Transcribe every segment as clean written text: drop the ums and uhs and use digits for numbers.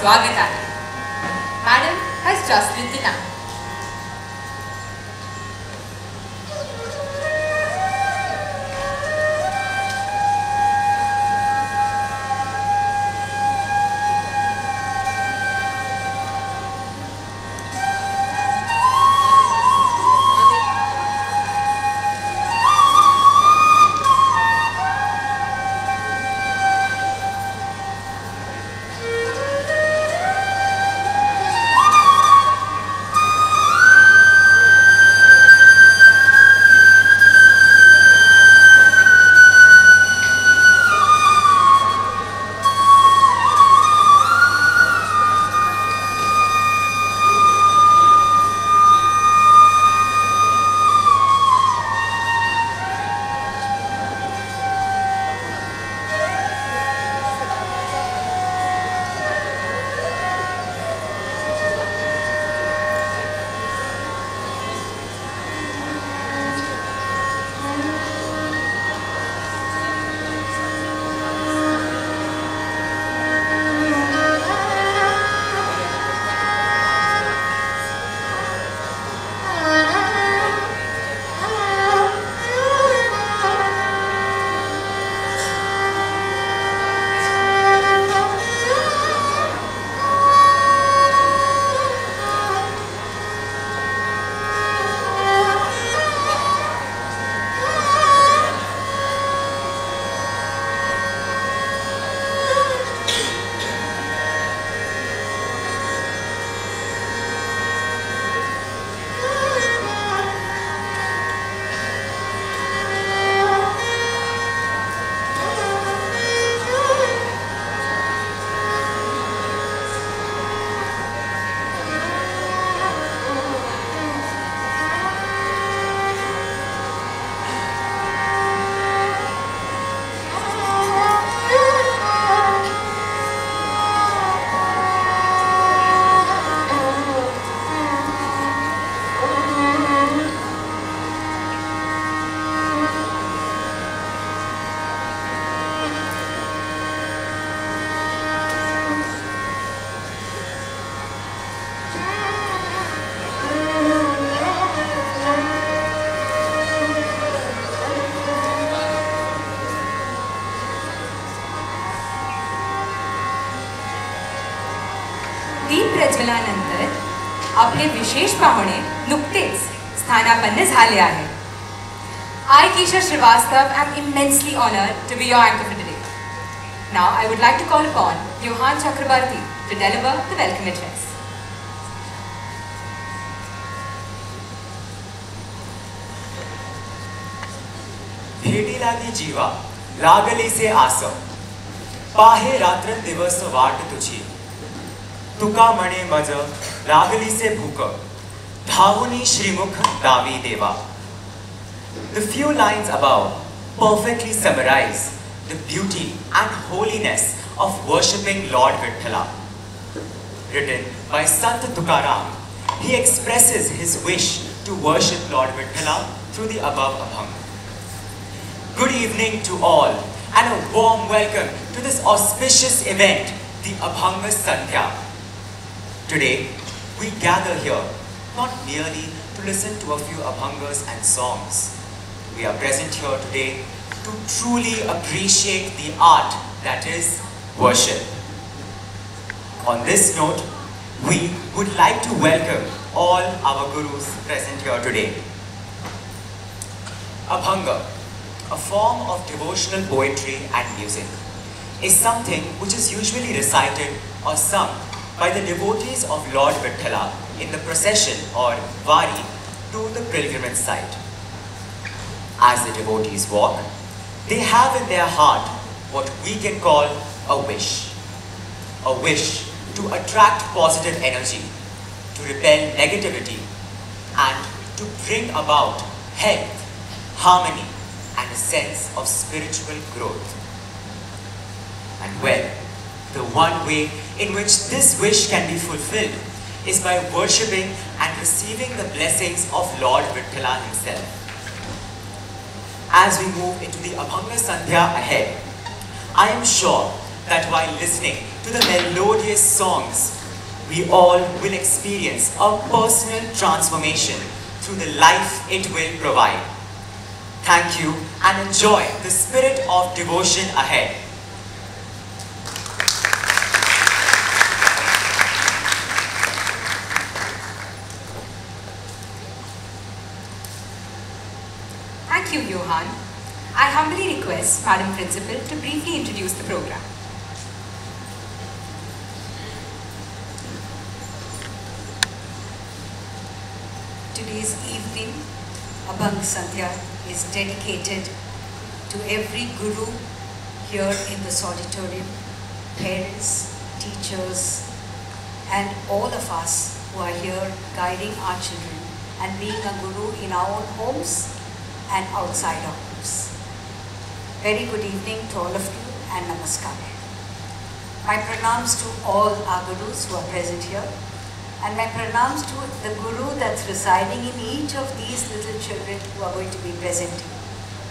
स्वागत आहे. Madam has just lit the lamp. दीप प्रज्वलानंतर आपले विशेष पाहुणे नुकतेच स्थानापन्न झाले आहेत. I, Kesha Srivastav, am immensely honored to be your anchor for today. Now, I would like to call upon Johan Chakrabarti to deliver the welcome address. भेटी लागी जीवा लागली से आस पाहे रात्र दिवस वाट तुझी तुका म्हणे मज लागली से भूक धावुनी श्रीमुख दावी देवा. The few lines above perfectly summarize the beauty and holiness of worshipping Lord Vithala. Written by Sant Tukaram, he expresses his wish to worship Lord Vithala through the above abhanga. Good evening to all and a warm welcome to this auspicious event, the Abhanga Sandhya. Today, we gather here not merely to listen to a few abhangas and songs. We are present here today to truly appreciate the art that is worship. On this note, we would like to welcome all our gurus present here today. Abhanga, a form of devotional poetry and music, is something which is usually recited or sung by the devotees of Lord Vithala in the procession or vari to the pilgrimage site. As the devotees walk, they have in their heart what we can call a wish to attract positive energy, to repel negativity, and to bring about health, harmony, and a sense of spiritual growth. And well, the one way in which this wish can be fulfilled is by worshipping and receiving the blessings of Lord Vithala himself. As we move into the Abhanga Sandhya ahead, I am sure that while listening to the melodious songs, we all will experience a personal transformation through the life it will provide. Thank you and enjoy the spirit of devotion ahead. Thank you, Johan. I humbly request Madam Principal to briefly introduce the program. Today's evening, Abhang Sandhya is dedicated to every guru here in this auditorium, parents, teachers, and all of us who are here guiding our children and being a guru in our own homes and outside our homes. Very good evening to all of you and namaskar. My pranams to all our gurus who are present here, and my pranams to the guru that's residing in each of these little children who are going to be presenting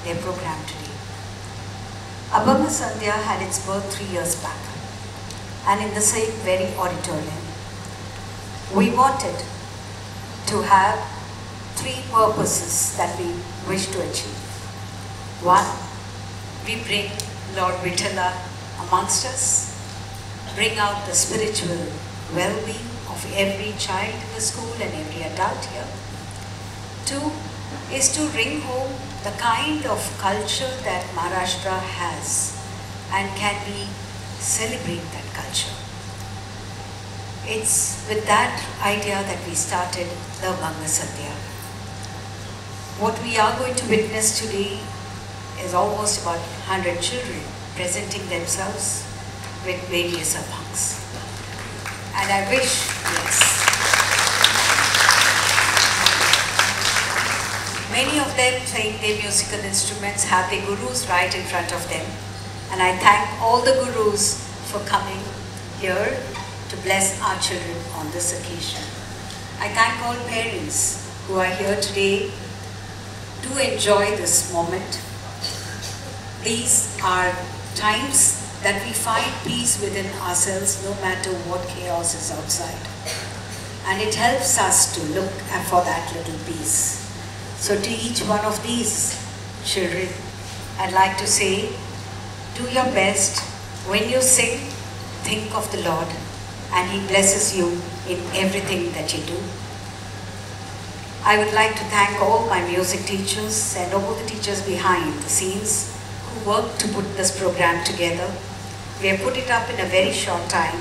their program today. Abhanga Sandhya had its birth 3 years back, and in the same very auditorium. We wanted to have 3 purposes that we wish to achieve. One, we bring Lord Vithala amongst us, bring out the spiritual well-being of every child in the school and every adult here. 2 is to bring home the kind of culture that Maharashtra has, and can we celebrate that culture. It's with that idea that we started the Abhanga Sandhya. What we are going to witness today is almost about 100 children presenting themselves with various abhangs. And I wish, yes, many of them playing their musical instruments have their gurus right in front of them. And I thank all the gurus for coming here to bless our children on this occasion. I thank all parents who are here today to enjoy this moment. These are times that we find peace within ourselves no matter what chaos is outside. And it helps us to look for that little peace. So to each one of these children, I'd like to say, do your best. When you sing, think of the Lord, and He blesses you in everything that you do. I would like to thank all my music teachers and all the teachers behind the scenes who worked to put this program together. We have put it up in a very short time,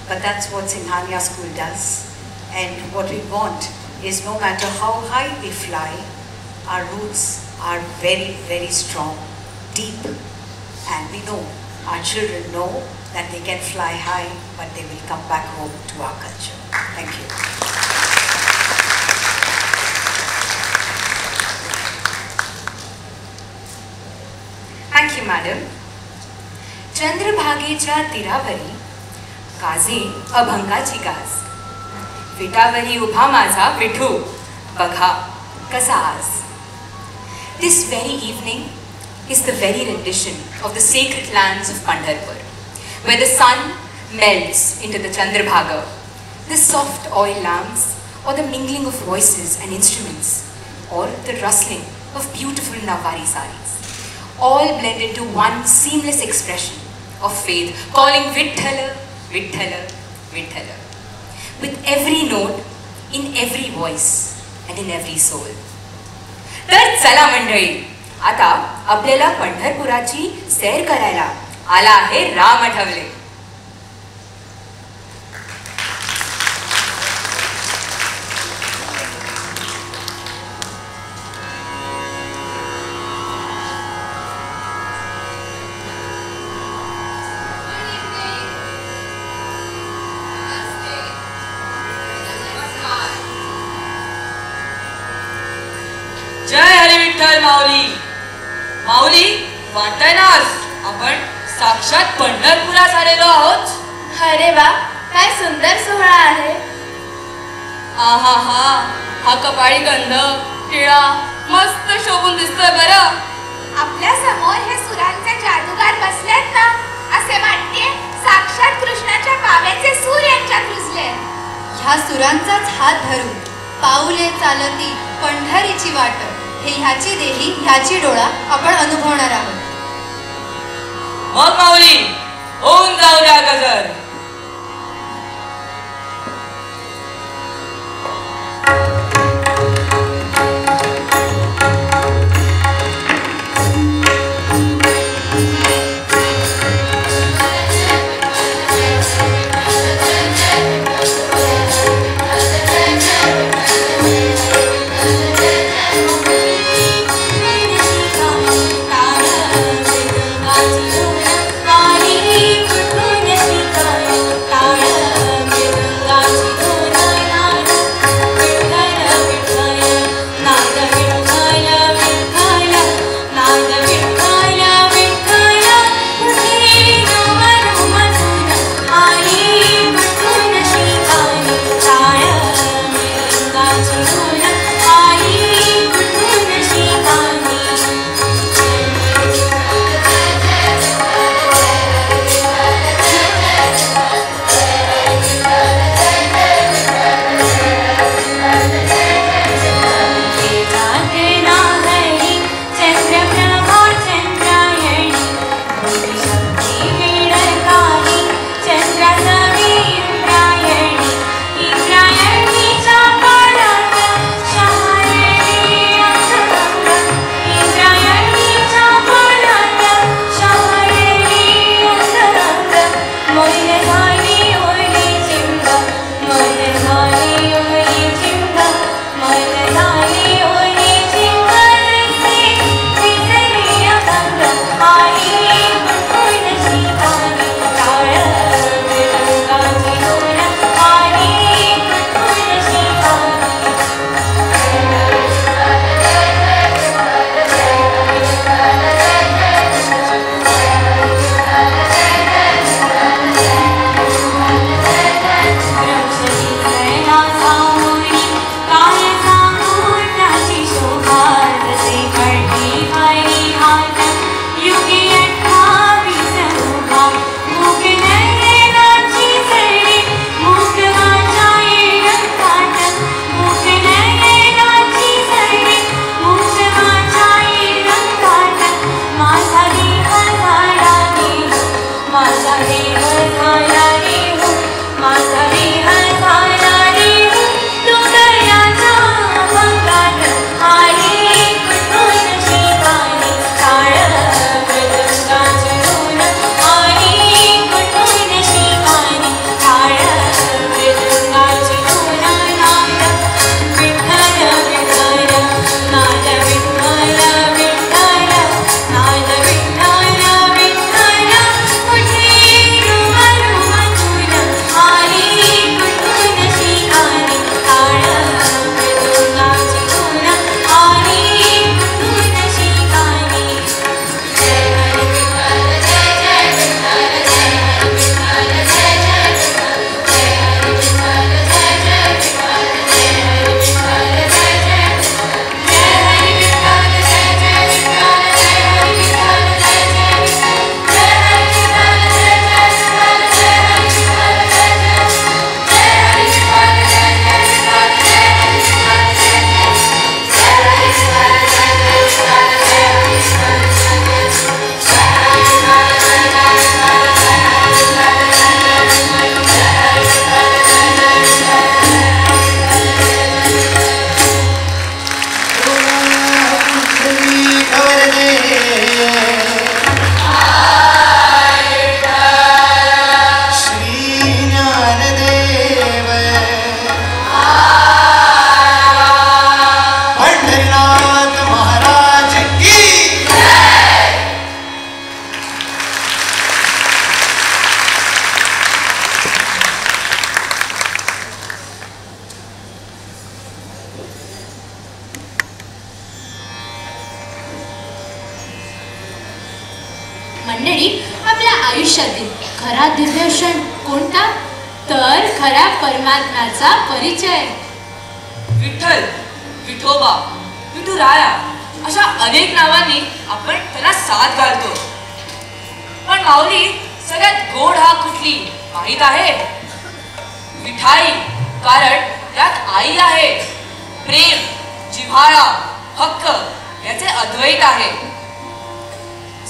but that's what Singhania School does. And what we want is, no matter how high we fly, our roots are very, very strong, deep. And we know, our children know that they can fly high, but they will come back home to our culture. Thank you. Thank you, Madam. चंद्रभागेच्या तीरावरी काजे अभंगाची गाज, विटावरी उभा माझा विठू, बघा कसा आज. This very evening is the very rendition of the sacred lands of Pandharpur, where the sun melts into the Chandrabhaga, the soft oil lamps, or the mingling of voices and instruments, or the rustling of beautiful Nawari saris, all blend into one seamless expression of faith, calling Vithala, Vithala, Vithala, with every note, in every voice, and in every soul. तर चला मंडळी, आता आपल्याला पंढरपुराची सैर करायला आला आहे राम आठवले. माऊली माऊली, वाटतंय ना आज आपण साक्षात पंढरपुरात आलेलो आहोत. अरे वा, काय सुंदर सोहळा आहे. आहा हा, हा कपाळी गंध टिळा मस्त शोभून दिसतोय बरं. आपल्या समोर हे सुरांचे जादूगार बसलेत ना, असे वाटते साक्षात कृष्णाच्या पाव्याचे सूर यांच्यात रुजले. ह्या सुरांचाच हात धरून पाऊले चालती पंढरीची वाट, हे ह्याची देही ह्याची डोळा आपण अनुभवणार आहोत. मग माऊली होऊन जाऊ द्या गजर. मंडळी, आपल्या आयुष्यातील खरा दिव्य क्षण कोणता? तर खऱ्या परमात्म्याचा परिचय. विठ्ठल, विठोबा, विठुराया अशा अनेक नावांनी आपण त्याला साथ घालतो. पण माऊली, सगळ्यात गोड हा कुठली माहीत आहे? मिठाई, कारण त्यात आई आहे. प्रेम, जिव्हाळा, हक्क याचे अद्वैत आहे.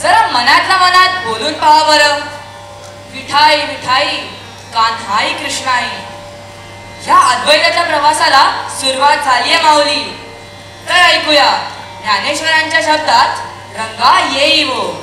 जरा मनातल्या मनात बोलून पहा बरं. विठाई विठाई कान्हाई कृष्णाई. या अद्वैताच्या प्रवासाला सुरुवात झाली आहे माऊली. तर ऐकूया ज्ञानेश्वरांच्या शब्दात रंगा येई वो.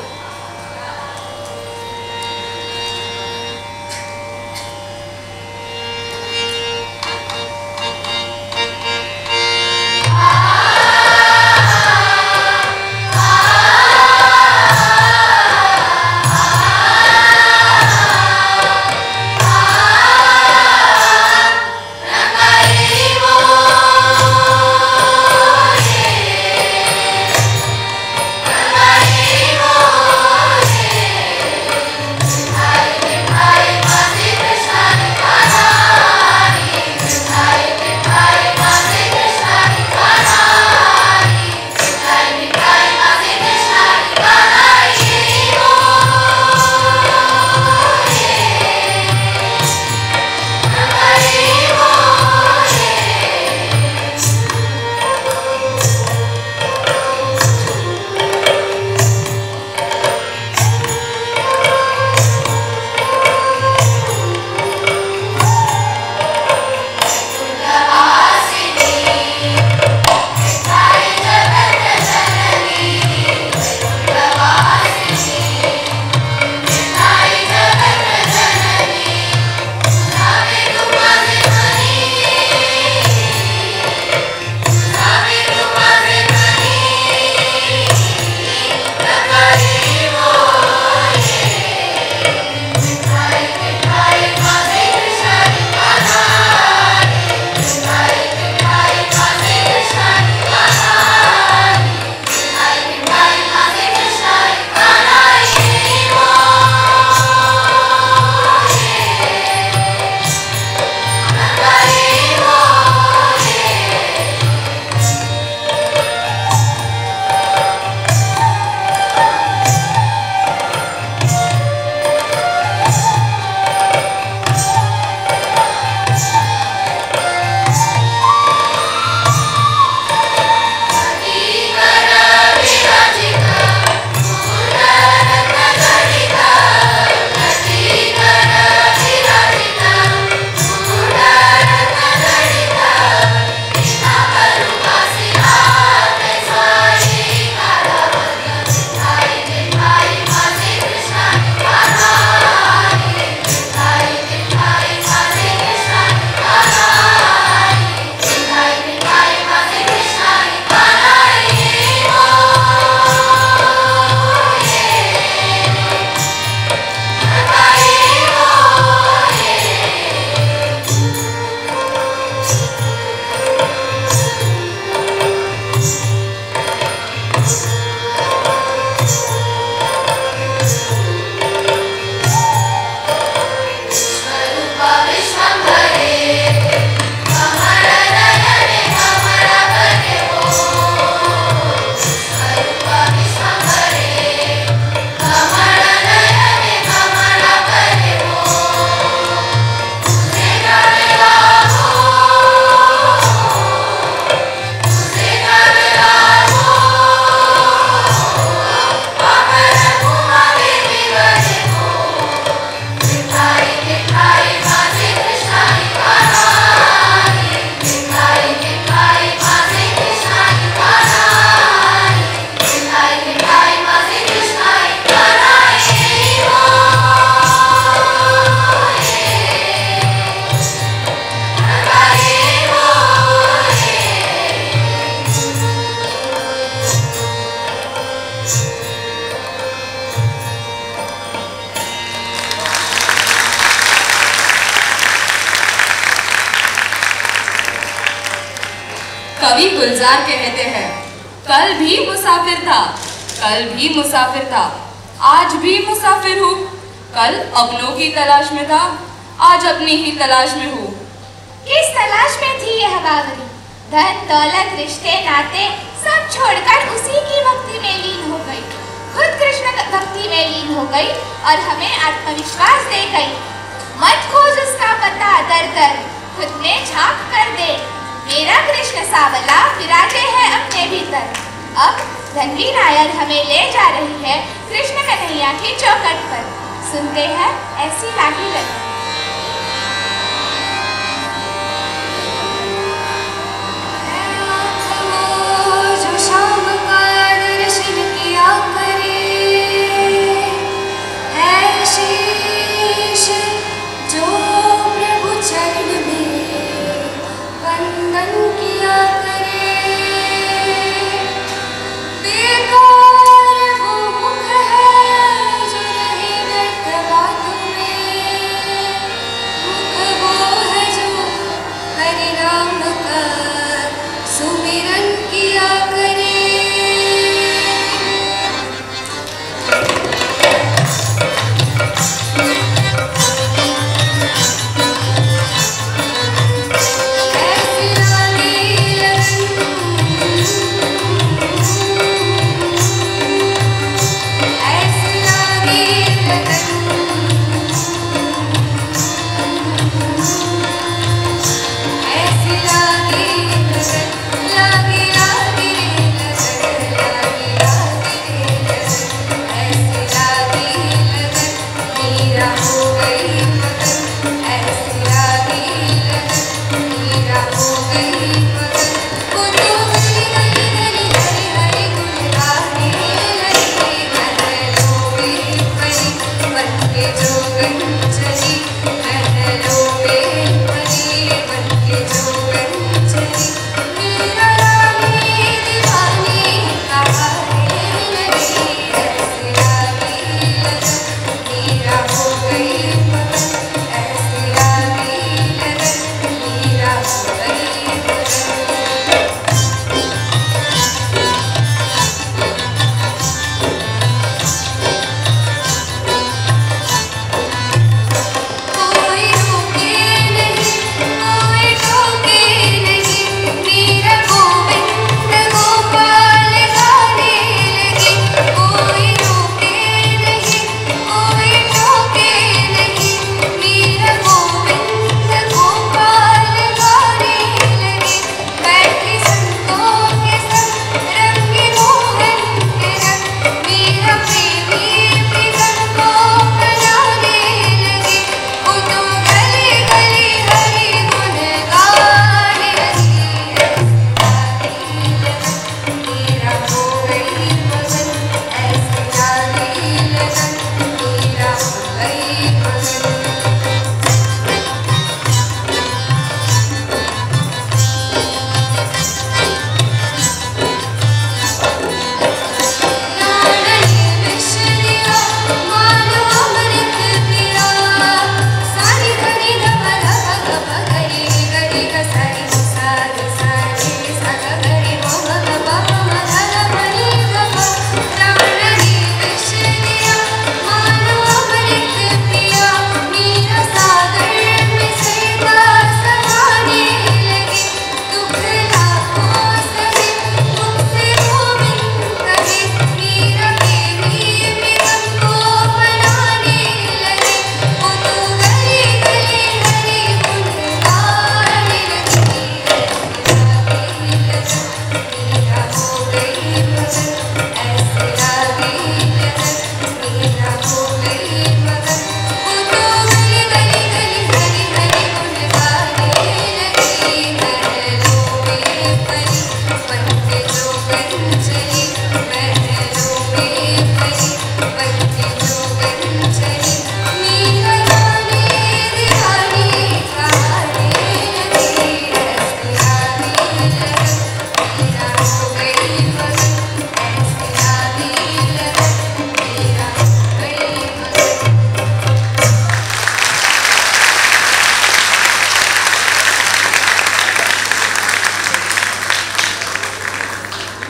कवि गुलजार कहते हैं, कल भी मुसाफिर था, कल भी मुसाफिर था, आज भी मुसाफिर हूँ। कल अपनों की तलाश में था, आज अपनी ही तलाश में हूँ। किस तलाश में थी यह बावरी? धन दौलत रिश्ते नाते सब छोड़कर उसी की भक्ति में लीन हो गई। खुद कृष्ण भक्ति में लीन हो गई और हमें आत्मविश्वास दे गई। मत खोज उसका पता दर दर, खुद में झांक कर दे। मेरा कृष्ण सावला विराजे है अपने भीतर। अब धनवी नायर हमें ले जा रही है कृष्ण कन्हैया की चौखट पर। सुनते हैं ऐसी लागी लगी। जो शाम का दर्शन किया करे, है शीश जो प्रभु चरण में वंदन किया करे। बेकार वो मुख है जो रहे व्यर्थ बातों में, मुख वो है जो हरि नाम का सुमिरन किया करे।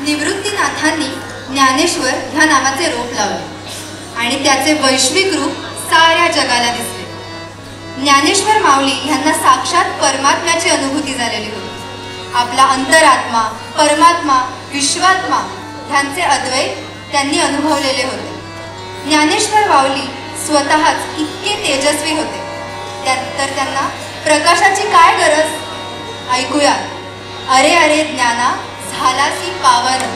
निवृत्तीनाथांनी ज्ञानेश्वर ह्या नावाचे रोप लावले आणि त्याचे वैश्विक रूप साऱ्या जगाला दिसले. ज्ञानेश्वर माऊली ह्यांना साक्षात परमात्म्याची अनुभूती झालेली होती. आपला अंतरात्मा, परमात्मा, विश्वात्मा ह्यांचे अद्वैत त्यांनी अनुभवलेले होते. ज्ञानेश्वर माऊली स्वतःच इतके तेजस्वी होते, तर त्यांना प्रकाशाची काय गरज? ऐकूयात. अरे अरे ज्ञाना झालासी पावन.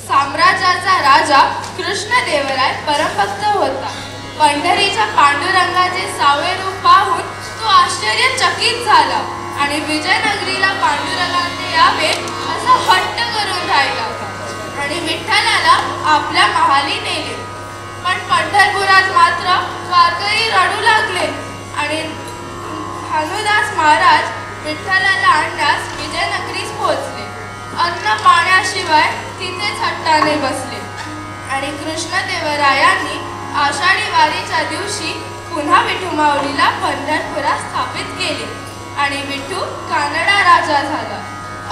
साम्राज्याचा राजा कृष्णदेवराय परमभक्त होता. पंढरीच्या पांडुरंगाचे सावळे रूप पाहून तो आश्चर्यचकित झाला आणि विजयनगरीला पांडुरंगाने यावे असा हट्ट करून राहिला आणि विठ्ठलाला आपल्या महाली नेले. पण पंढरपुरात मात्र वारकरी रडू लागले आणि भानुदास महाराज विठ्ठलाला आणण्यास विजयनगरीस पोहोचले. अन्न पाण्याशिवाय तिथेच हट्टाने बसले आणि कृष्णदेवरायांनी आषाढी वारीच्या दिवशी पुन्हा विठू माऊलीला पंढरपुरात स्थापित केले आणि विठू कानडा राजा झाला.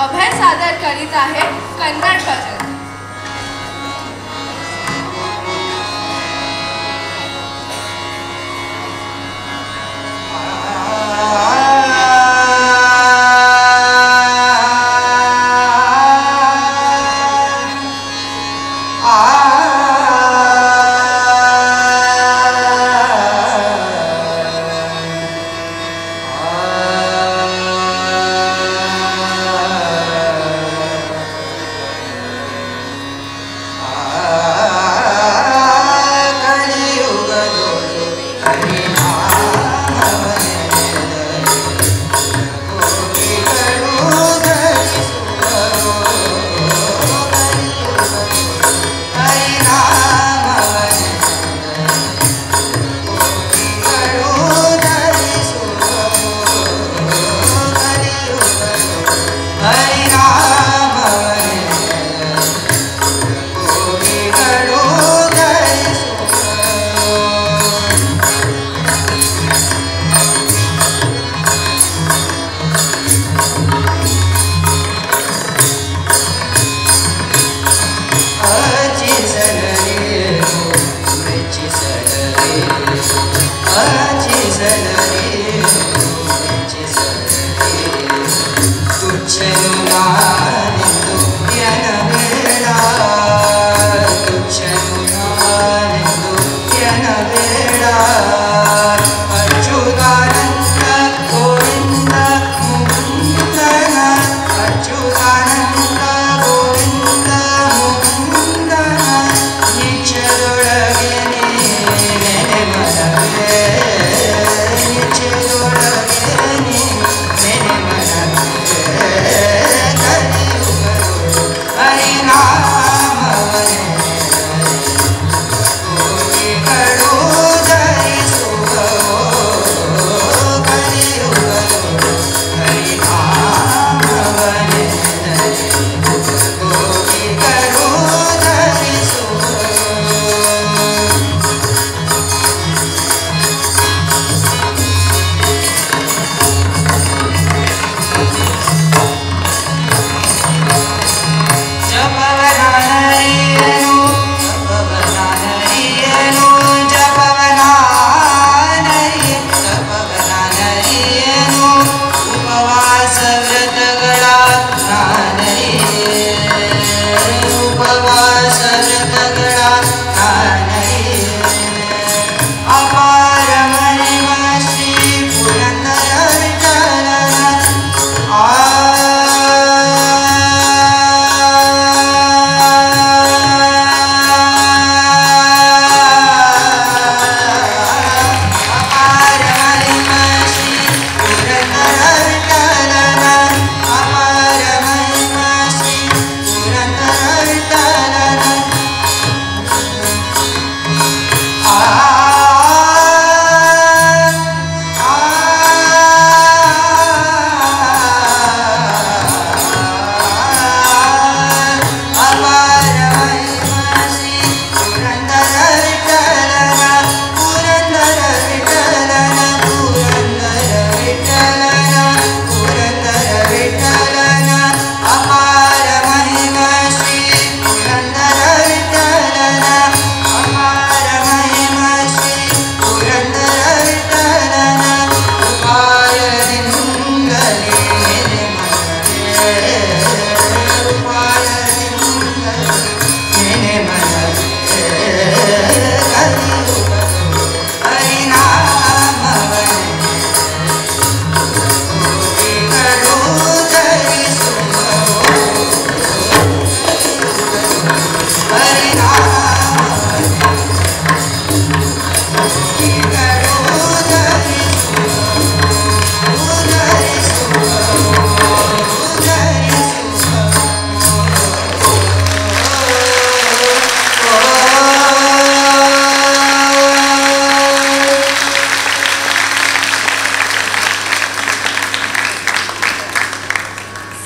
अभय सादर करीत आहे कन्नड भजन.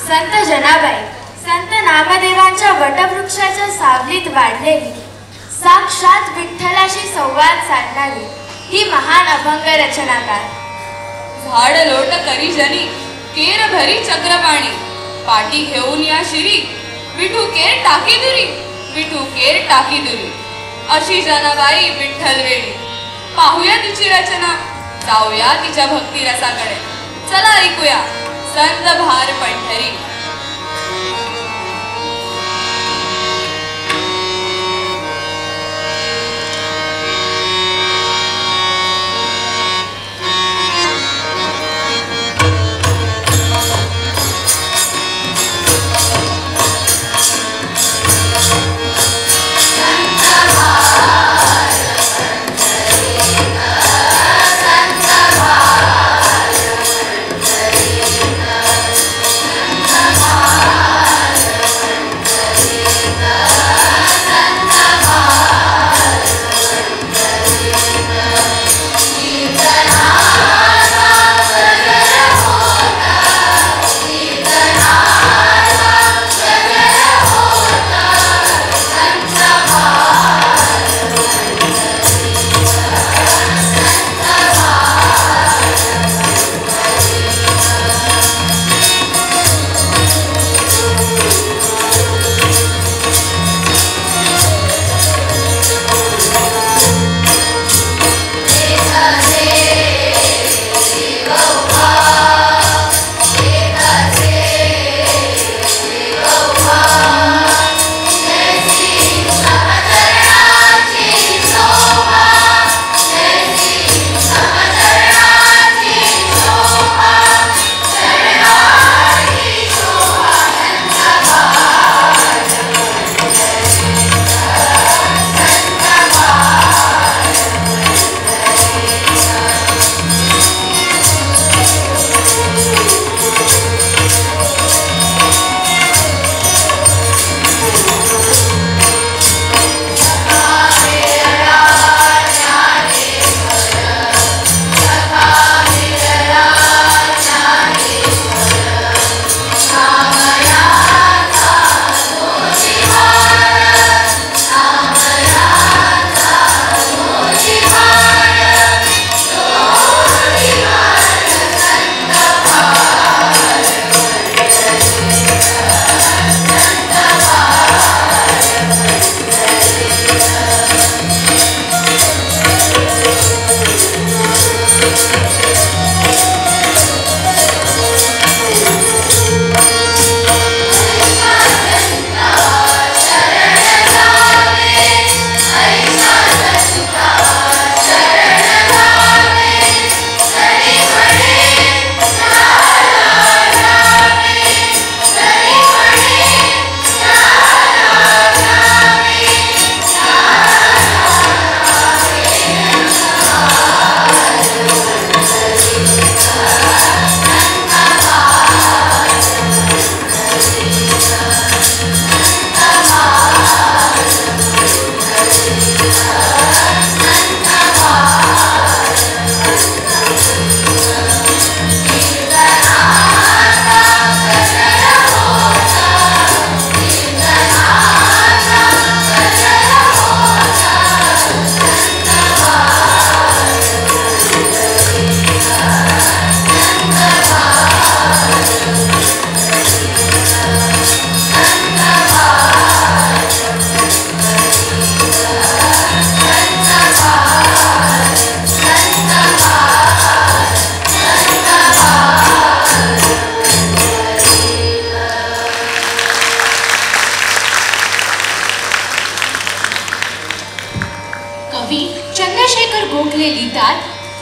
संत जनाबाई, संत नामदेवांच्या वटवृक्षाच्या सावलीत वाढलेली, साक्षात विठ्ठलाशी संवाद साधणारी ही महान अभंग रचनाकार. झाड लोट करी जनी, केर भरी चक्रपाणी, पाठी घेऊन या शिरी, विठू केर टाकी दुरी, विठू केर टाकी दुरी. अशी जनाबाई विठ्ठल वेळी. पाहूया तिची रचना, जाऊया तिच्या भक्ती रसाकडे. चला ऐकूया संत भार पंढरी.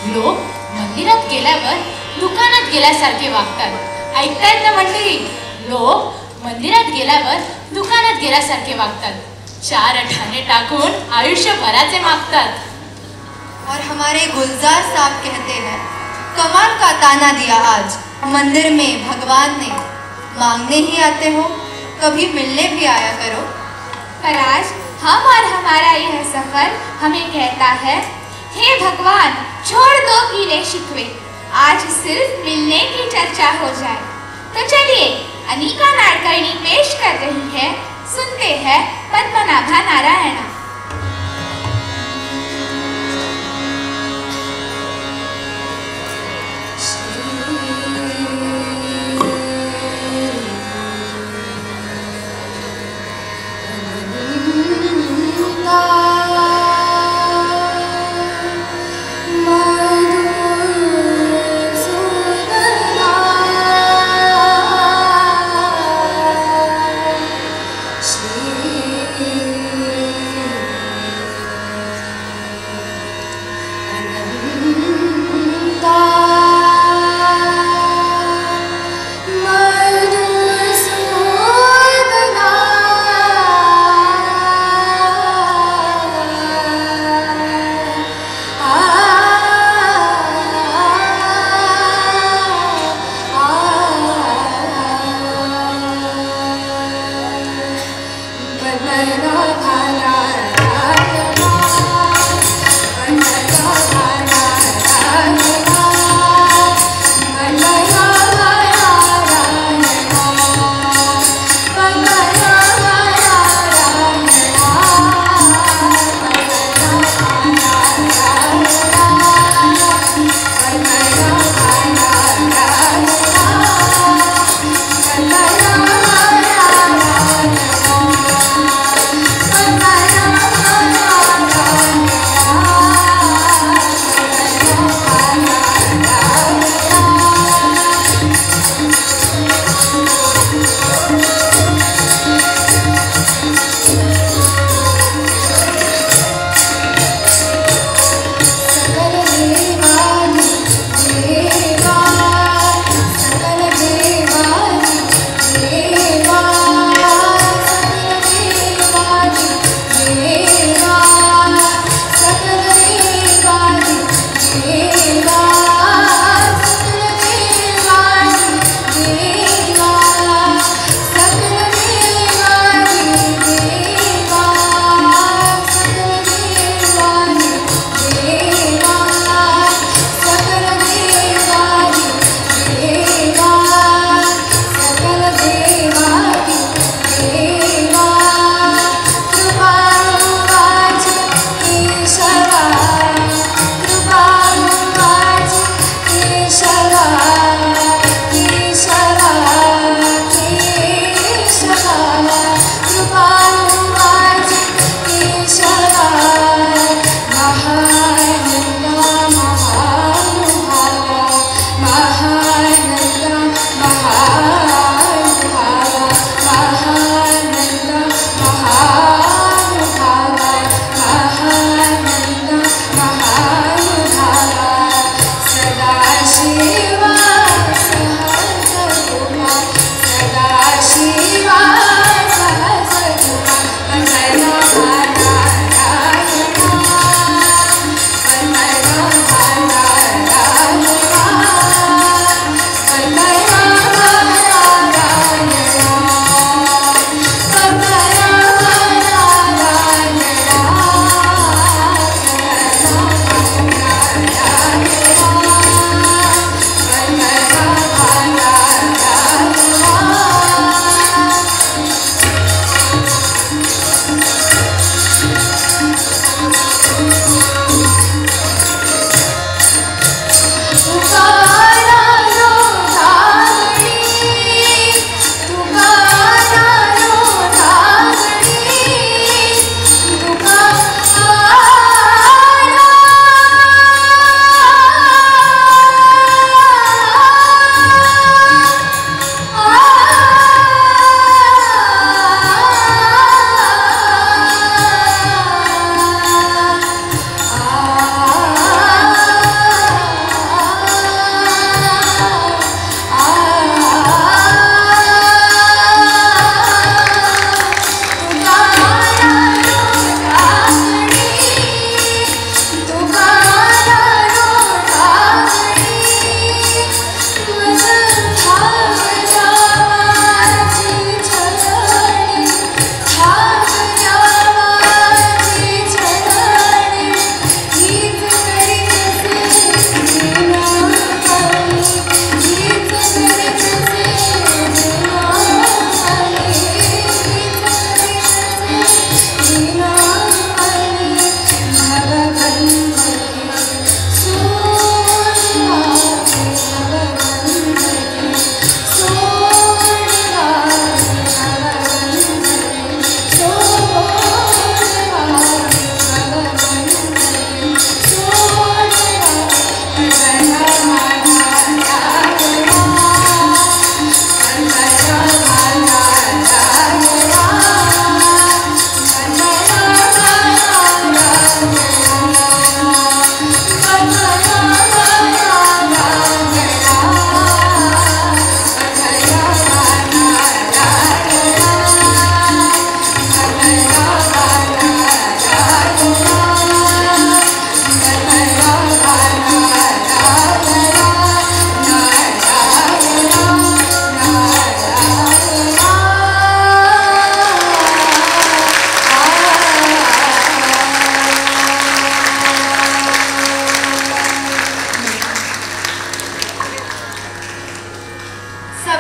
लोक मंदिरात गेल्यावर दुकानात गेल्यासारखे वागतात. ऐकतायत ना मंडळी? लोक मंदिरात गेल्यावर दुकानात गेल्यासारखे वागतात. 4 ठाणे टाकून आयुष्यभराचे मागतात. और हमारे गुलजार साहब कहते हैं, कमाल का ताना दिया आज मंदिर में भगवान ने, मांगने ही आते हो कभी मिलने भी आया करो. पर आज हम और हमारा यह सफर हमें कहता है, हे भगवान छोड़ दो गिले शिकवे, आज सिर्फ मिलने की चर्चा हो जाए. तो चलिए अनिका है पद्मनाभा नारायण। Shri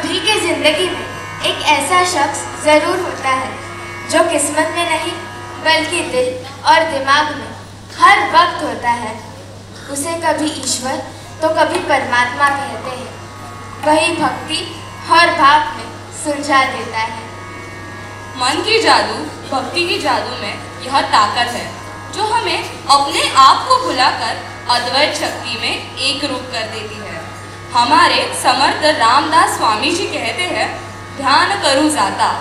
सभी के जिंदगी में एक ऐसा शख्स जरूर होता है जो किस्मत में नहीं बल्कि दिल और दिमाग में हर वक्त होता है। उसे कभी ईश्वर तो कभी परमात्मा कहते हैं। वही भक्ति और भाव में सुलझा देता है। मन की जादू, भक्ति की जादू में यह ताकत है जो हमें अपने आप को भुलाकर अद्वैत शक्ति में एक रूप कर देती है। हमारे समर्थ रामदास स्वामी जी कहते हैं, ध्यान करूं जाता।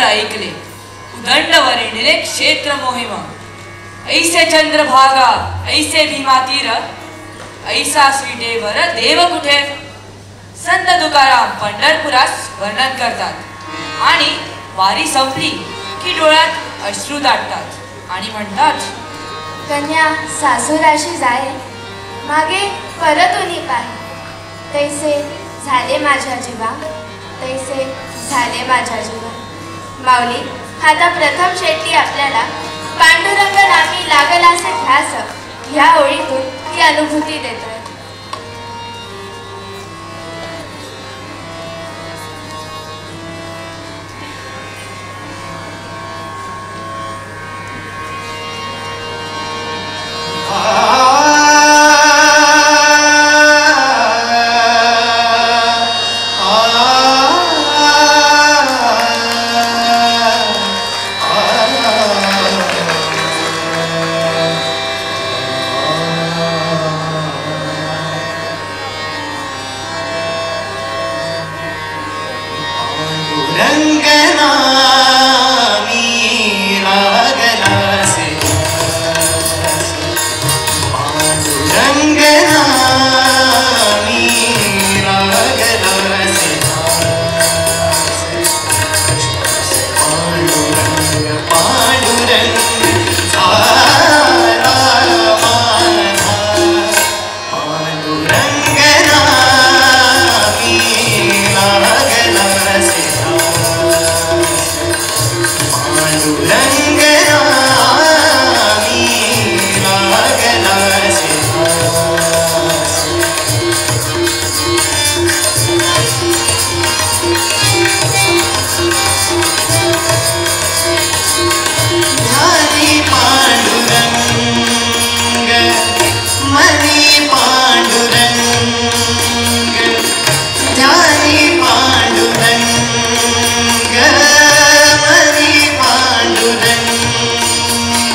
ऐकले उदंड वरिणिले क्षेत्र मोहिम ऐसे चंद्रभागा ऐसे भीमा तीर ऐसा श्रीदेवर देव कुठे संत तुकाराम पंढरपुरास वर्णन करतात आणि वारी संपली की डोळ्यात अश्रू दाटतात आणि म्हणतात कन्या सासुराशी जाय मागे परत उनी पाहे तैसे झाले माझ्या जीवा तैसे झाले माझ्या जीवा। माऊली आता प्रथम शेट्टी आपल्याला पांडुरंग नामी लागलासे ध्यास ह्या ओळीतून ती अनुभूती देतोय।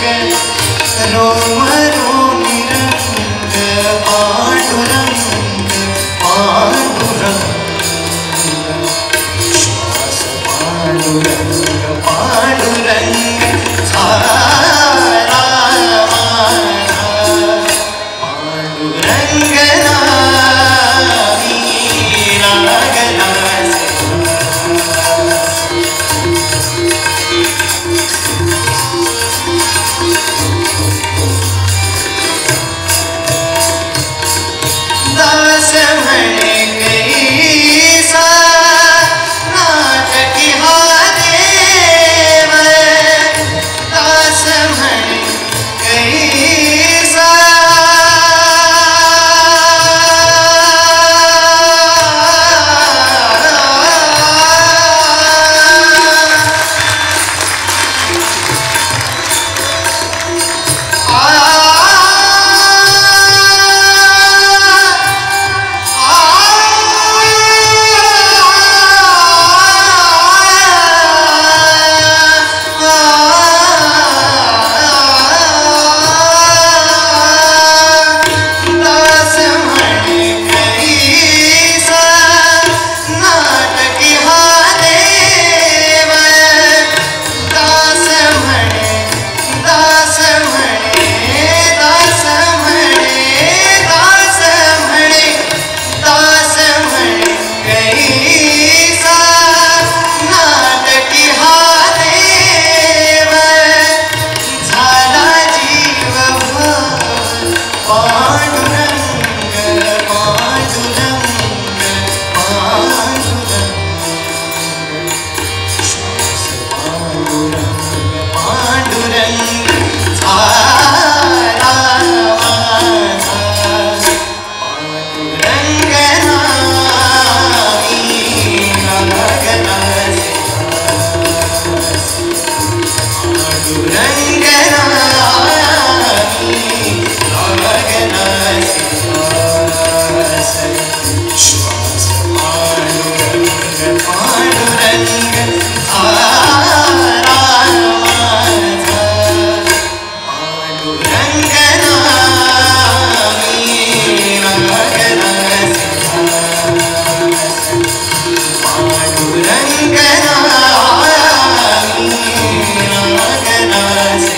रोम रोमी रंग पांडुरंग पांडुरंग श्वास पांडुरंग पांडुरंग झाला माझा पांडुरंग नामी लागला दास म्हणे कैसा नाटकी हा देव दास म्हणे कैसा दास म्हणे कैसा नाटकी हा देव दास म्हणे दास म्हणे दास म्हणे दास म्हणे दास म्हणे कैसा नाटकी हा देव झाला जीव पांडुरंग पांडुरंग पांडुरंग श्वास पांडुरंग पांडुरंग झाला माझा पांडुरंग नामी लागला पांडुरंग नामी लागला श्वास पांडुरंग पांडुरंग झाला माझा पांडुरंग नामी लागला पांडुरंग नामी लागला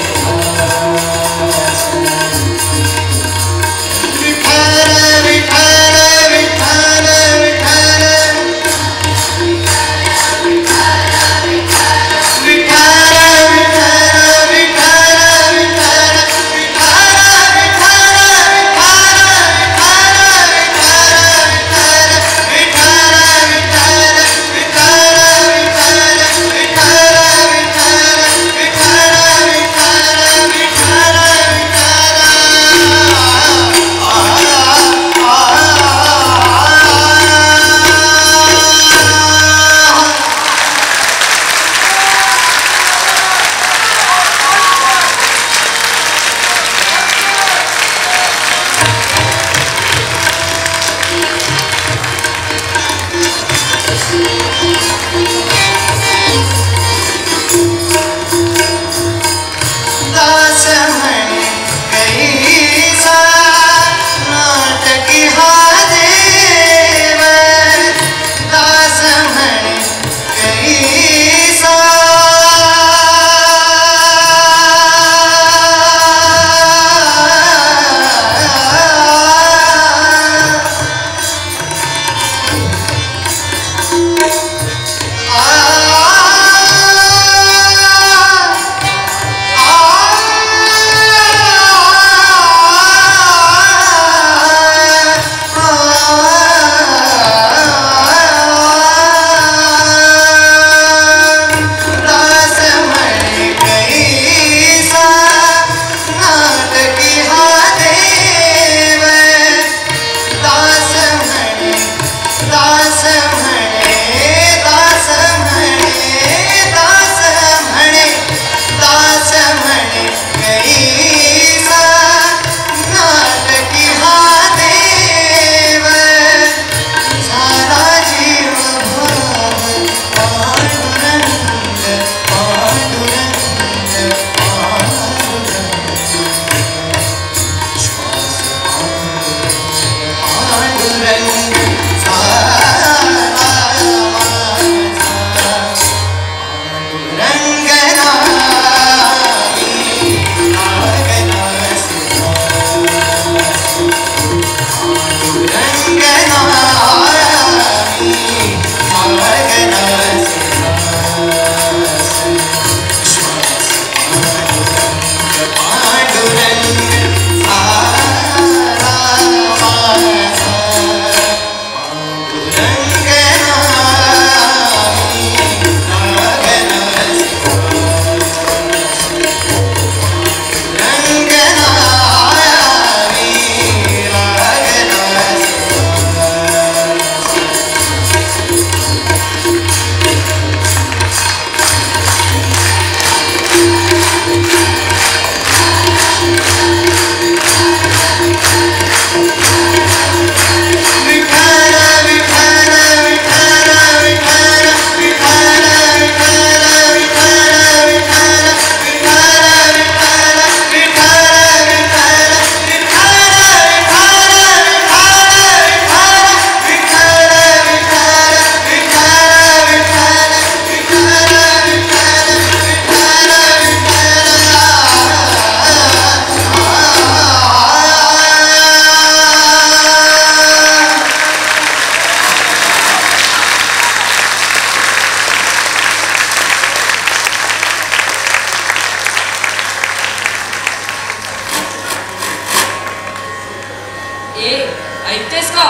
ऐकतेस का?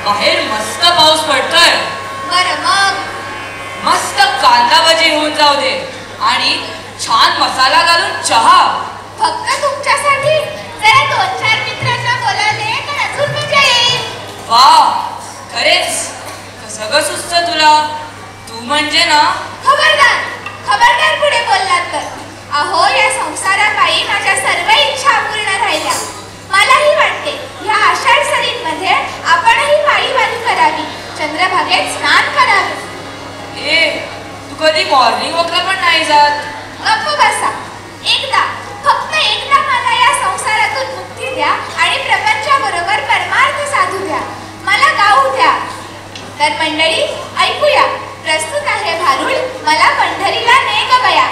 बाहेर मस्त पाऊस पडतोय. बरं मग मस्त कांदा भजी होऊन जाऊ दे आणि छान मसाला घालून चहा. फक्त तुमच्यासाठी जरा 2-4 मित्रांना बोलावले तर अजून मजा येईल. वा, खरेच कसं ग सुचतं तुला? तू म्हणजे ना खबरदार खबरदार पुढे बोललात तर. अहो, या संसारापायी माझ्या सर्व इच्छा अपूर्ण राहिल्या. मलाही वाटते ह्या आषाढ सरींमध्ये आपणही पायी वारी करावी, चंद्रभागेत स्नान करावे. तू कधी मॉर्निंग वॉकला पण नाही जात? गप्प बसा. फक्त एकदा मला या संसारातून मुक्ती द्या आणि प्रपंचाबरोबर परमार्थ साधू द्या. मला गाऊ द्या. तर मंडळी, ऐकूया. प्रस्तुत आहे भारुड मला पंढरीला ने ग बया.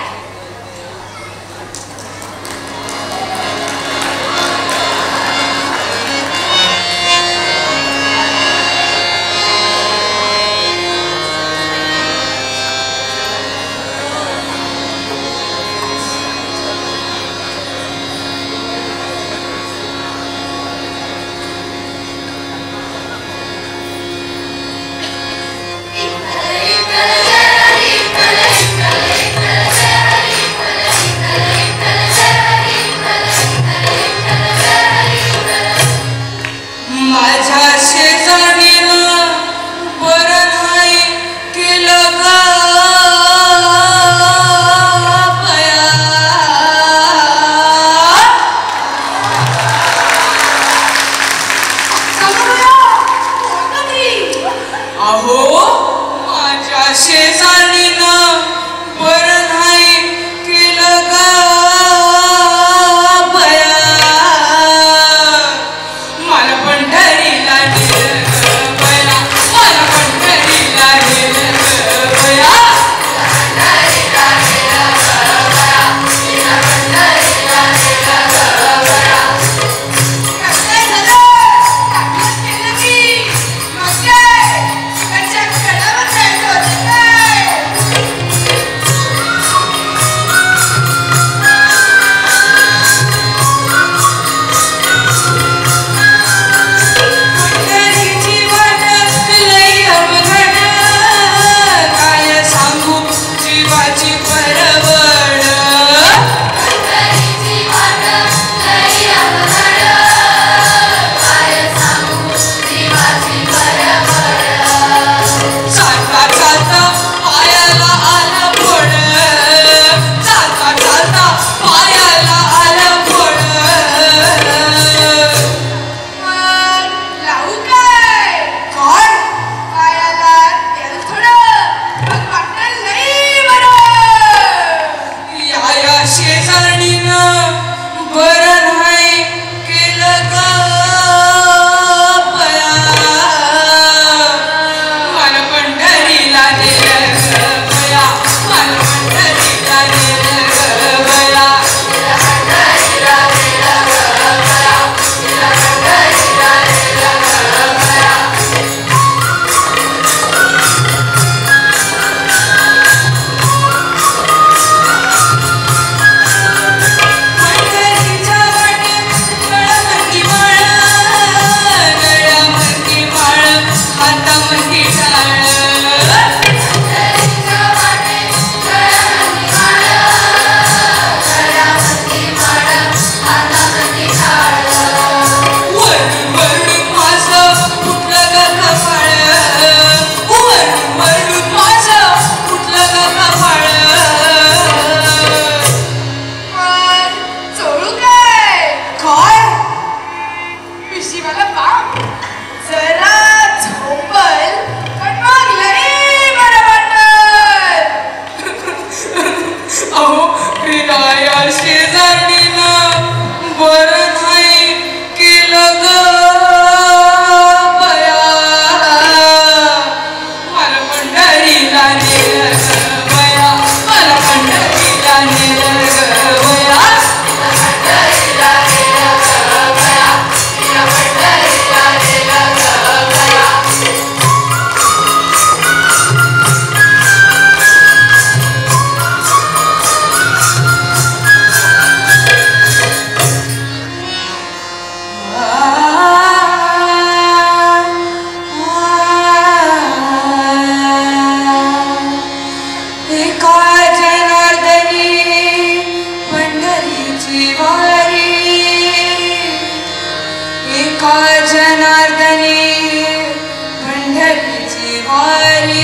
पंढरीची वारी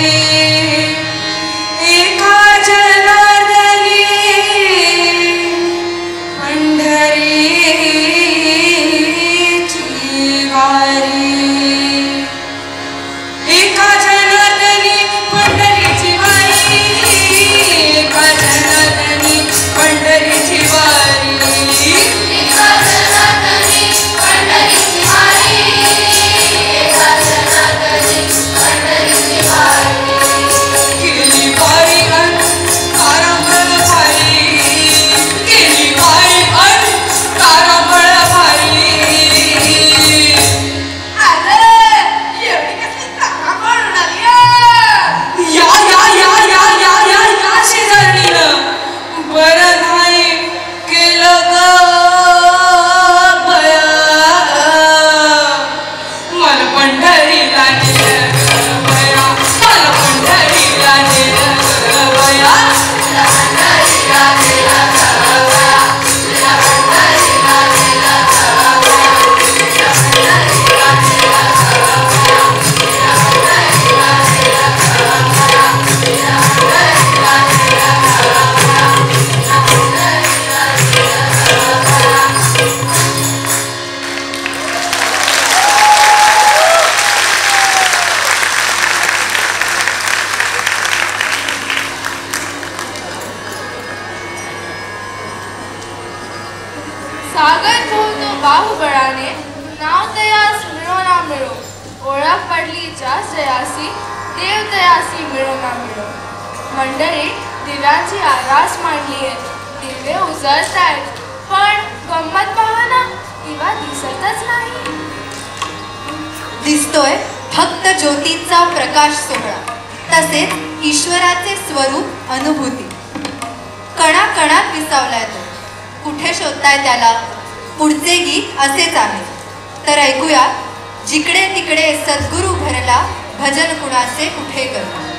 एका जनार्दनी पंढरीची वारी एका जनार्दनी पंढरीची वारी एका जनार्दनी पंढरीची वारी एका जनार्दनी पंढरीची वारी एका जनार्दनी पंढरीची वारी केली वारी अन तारांबळ भारी केली वारी अन तारांबळ भारी अरे एवढी कसली तारांबळ उडाली या या या या या या या शेजारणीनं बरं नाही केलं ग बया मला पंढरीला नेलं ग बया मला पंढरीला नेलं ग बया मला पंढरीला नेलं ग बया मला पंढरीला नेलं ग बया मला पंढरीला नेलं ग बया मला पंढरीला नेलं ग बया मला पंढरीला नेलं ग सागर पोहतो बाहुबळाने नाव तयास मिळो ना मिळो ओळख पडली ज्यास जयासी देव तयासी मिळो ना मिळो मंडळीत दिव्यांची आरास मांडली आहे दिवे उजळतायत पण गंमत पहा ना दिवा दिसतच नाही दिसतोय फक्त ज्योतीचा प्रकाश सोहळा तसेच ईश्वराचे स्वरूप अनुभूती कणाकणात विसावलाय तो कुठे शोधताय त्याला पुढचे गीत असेच आहे तर ऐकूया जिकडे तिकडे सद्गुरू भरला भजन कुणाचे कुठे करता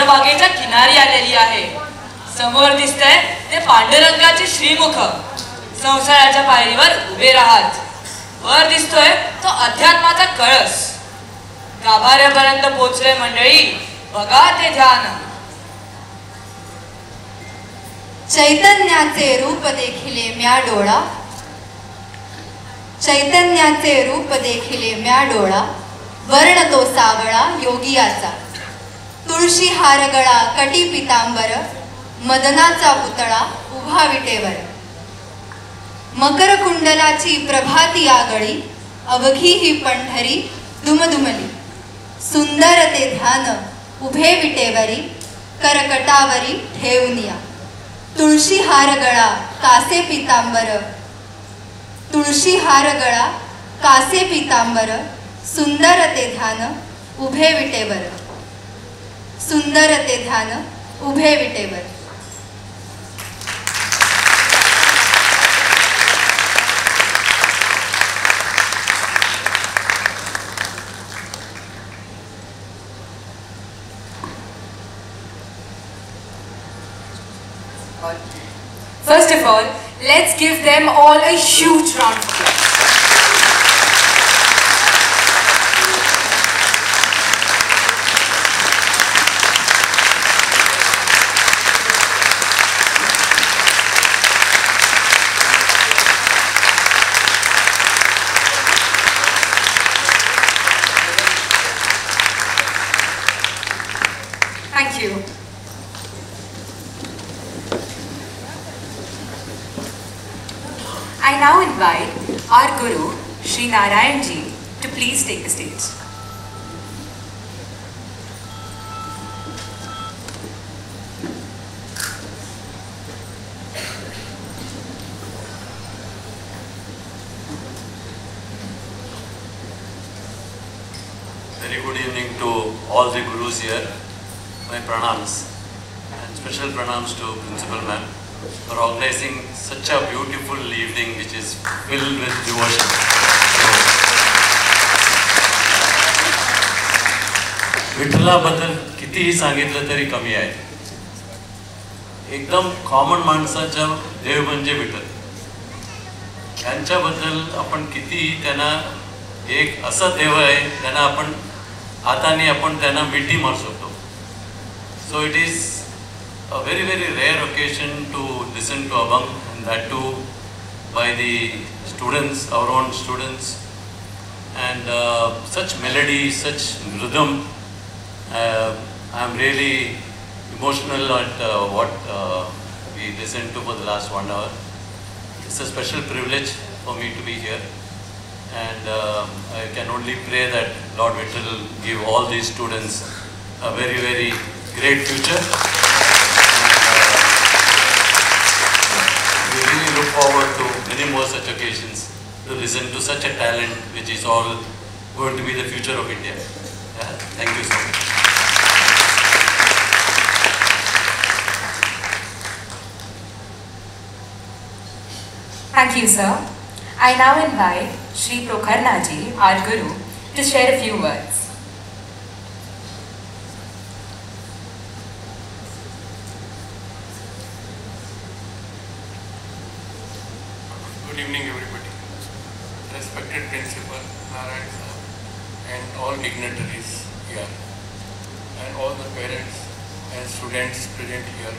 चंद्रभागेच्या किनारी आलेली आहे. समोर दिसतंय ते पांडुरंगाचे श्रीमुख संसाराच्या पायरीवर उभे राहत. वर दिसतोय तो अध्यात्माचा कळस. गाभाऱ्यापर्यंत पोचले मंडळी, बघा ते ध्यान. चैतन्याचे रूप देखिले म्या डोळा, चैतन्याचे रूप देखिले म्या डोळा, वर्ण तो सावळा योगियाचा. तुळशी हारगळा कटी पितांबर, मदनाचा पुतळा उभा विटेवर. मकर कुंडलाची प्रभाती आगळी, अवघी ही पंढरी दुमदुमली. सुंदर ते ध्यान उभे विटेवरी, करकटावरी ठेवूनिया. तुळशी हारगळा कासे पितांबर, तुळशी हारगळा कासे पितांबर, सुंदर ते ध्यान उभे विटेवर, सुंदर ते ध्यान उभे विटेवर. First of all, let's give them all a huge round of applause. Thank you. I now invite our Guru, Sri Narayan Ji, to please take the stage. Very good evening to all the Gurus here. My pranams and special pranams to Principal Ma'am for organizing such a beautiful evening which is filled with devotion. विठ्ठलाबद्दल कितीही सांगितलं तरी कमी आहे. एकदम common माणसाचा देव म्हणजे विठ्ठल. त्यांच्याबद्दल आपण कितीही त्यांना एक असा देव आहे त्यांना आपण हाताने आपण त्यांना मिठी मारू शकतो. So it is a very rare occasion to listen to Abhang, and that too by the students, our own students, and such melody, such rhythm. I am really emotional at what we listened to for the last 1 hour. It's a special privilege for me to be here, and I can only pray that Lord Vittal give all these students a very great future. We really look forward to many more such occasions to listen to such a talent which is all going to be the future of India. Yeah? Thank you so much. Thank you, sir. I now invite Sri Prokharna Ji, our Guru, to share a few words. Good evening, everybody. Respected Principal Narayan sir and all dignitaries here, and all the parents and students present here.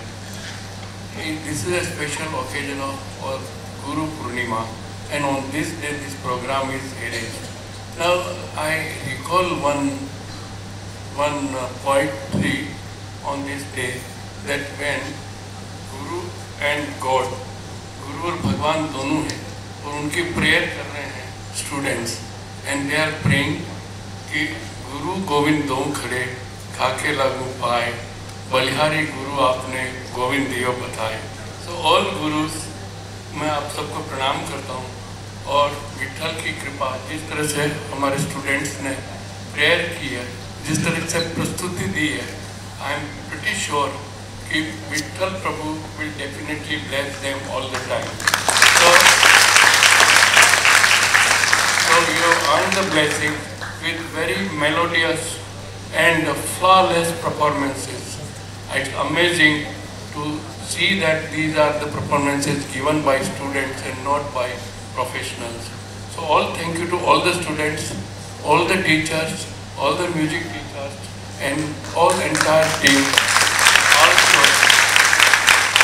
This is a special occasion of our Guru Purnima, and on this day this program is arranged. Now I recall one poetry on this day, that when Guru and God, Guru और भगवान दोनों हैं और उनकी prayer कर रहे हैं students, and they are praying कि गुरु गोविंद दो खड़े खाके लागू पाए, बलिहारी गुरु आपने गोविंद दियो बताए. सो ऑल गुरुज, मैं आप सबको प्रणाम करता हूँ. और विठल की कृपा, जिस तरह से हमारे स्टूडेंट्स ने प्रेयर की है, जिस तरह से प्रस्तुति दी है, आई एम प्रिटी श्योर कि विठल प्रभु will definitely bless them all the time. So you earn the blessing with very melodious and flawless performances. It's amazing to see that these are the performances given by students and not by professionals. So all thank you to all the students, all the teachers, all the music teachers, and all entire team. Also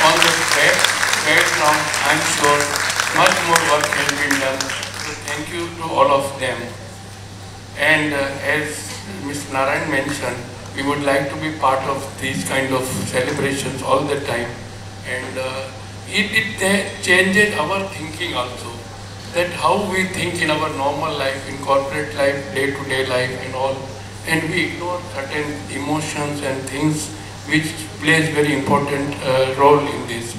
on the background, I'm sure much more work has been done. So thank you to all of them. And as Ms. Narayan mentioned, we would like to be part of these kind of celebrations all the time. And it changes our thinking also. That how we think in our normal life, in corporate life, day-to-day life and all. And we ignore certain emotions and things which plays very important role in this.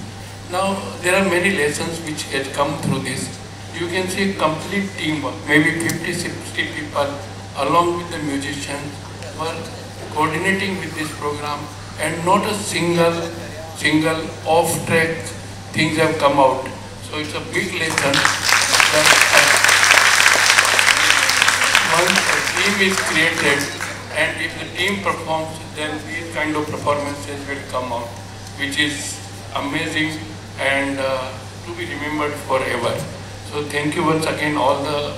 Now, there are many lessons which has come through this. You can see complete teamwork, maybe 50-60 people along with the musicians were coordinating with this program, and not a single off-track things have come out. So it's a big lesson that once a team is created, and if the team performs, then these kind of performances will come out, which is amazing and to be remembered forever. So thank you once again all the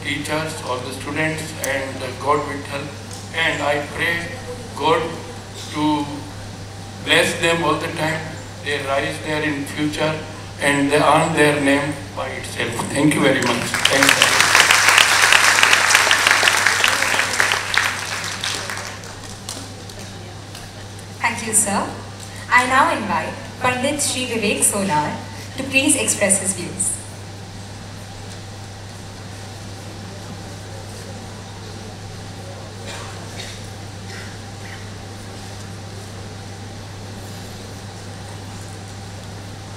teachers, all the students, and God will help. And I pray God to bless them all the time. They rise there in future and they earn their name by itself. Thank you very much. Thanks. Thank you, sir. I now invite Pandit Shri Vivek Sonar to please express his views.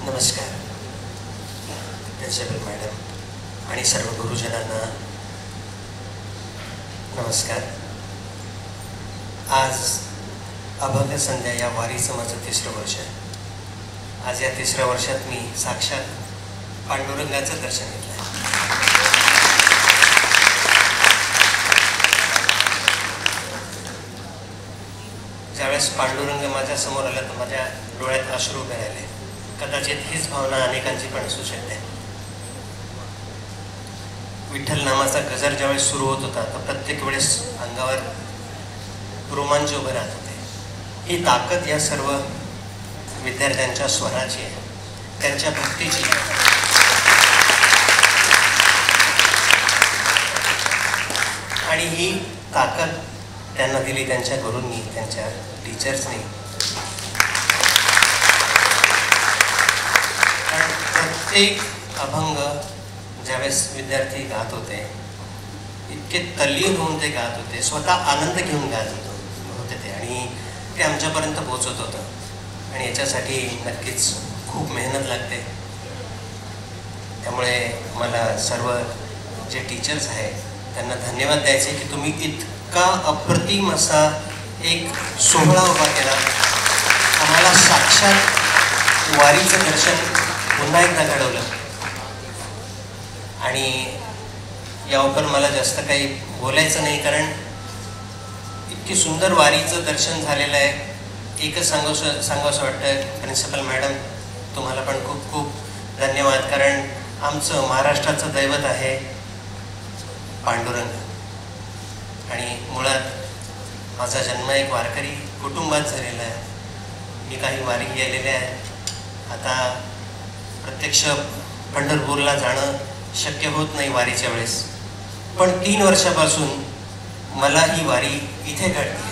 नमस्कार principal madam आणि सर्व गुरुजनांना नमस्कार. आज अभंग संध्या या वारीचं माझं 3रं वर्ष आहे. आज या 3ऱ्या वर्षात मी साक्षात पांडुरंगाचं दर्शन घेतलं आहे. ज्यावेळेस पांडुरंग माझ्या समोर आला तर माझ्या डोळ्यात अश्रू उभे राहिले. कदाचित हीच भावना अनेकांची पण असू शकते. विठ्ठल नामाचा गजर ज्यावेळेस सुरू होत होता तर प्रत्येक वेळेस अंगावर रोमांच उभे राहत होते. ही ताकद या सर्व विद्यार्थ्यांच्या स्वराची आहे, त्यांच्या भक्तीची आहे. आणि ही ताकद त्यांना दिली त्यांच्या गुरूंनी, त्यांच्या टीचर्सनी. प्रत्येक अभंग ज्यावेळेस विद्यार्थी गात होते इतके तल्लीन होऊन ते गात होते, स्वतः आनंद घेऊन गात होते ते, आणि ते आमच्यापर्यंत पोहोचत होतं. आणि याच्यासाठी नक्कीच खूप मेहनत लागते. त्यामुळे मला सर्व जे टीचर्स आहेत त्यांना धन्यवाद द्यायचे की तुम्ही इतका अप्रतिम असा एक सोहळा उभा केला. आम्हाला साक्षात वारीचं दर्शन पुन्हा एकदा घडवलं. आणि यावर मला जास्त काही बोलायचं नाही, कारण इतकी सुंदर वारीचं दर्शन झालेलं आहे. एकच सांगावंसं वाटतं प्रिन्सिपल मॅडम, तुम्हाला पण खूप खूप धन्यवाद. कारण आमचं महाराष्ट्राचं दैवत आहे पांडुरंग. आणि मुळात माझा जन्म एक वारकरी कुटुंबात झालेला आहे. मी काही वारी गेलेल्या आहेत. आता प्रत्यक्ष पंढरपूरला जाणं शक्य होत नाही वारीच्या वेळेस, पण 3 वर्षापासून मला ही वारी इथे घडते.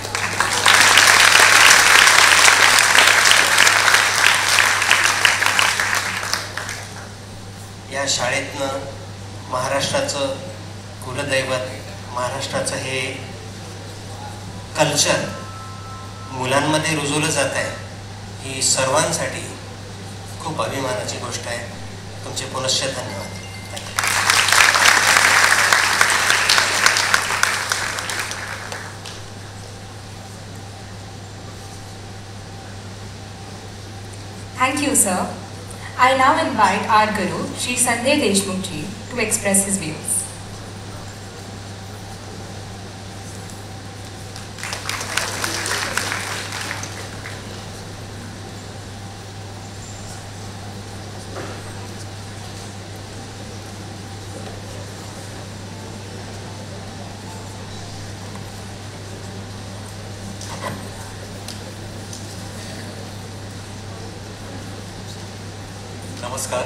या शाळेतनं महाराष्ट्राचं कुलदैवत, महाराष्ट्राचं हे कल्चर मुलांमध्ये रुजवलं जात आहे. ही सर्वांसाठी खूप अभिमानाची गोष्ट आहे. तुमचे पुनश्च धन्यवाद. Thank you, sir. I now invite our Guru, Shri Sanjay Deshmukh ji, to express his views. नमस्कार.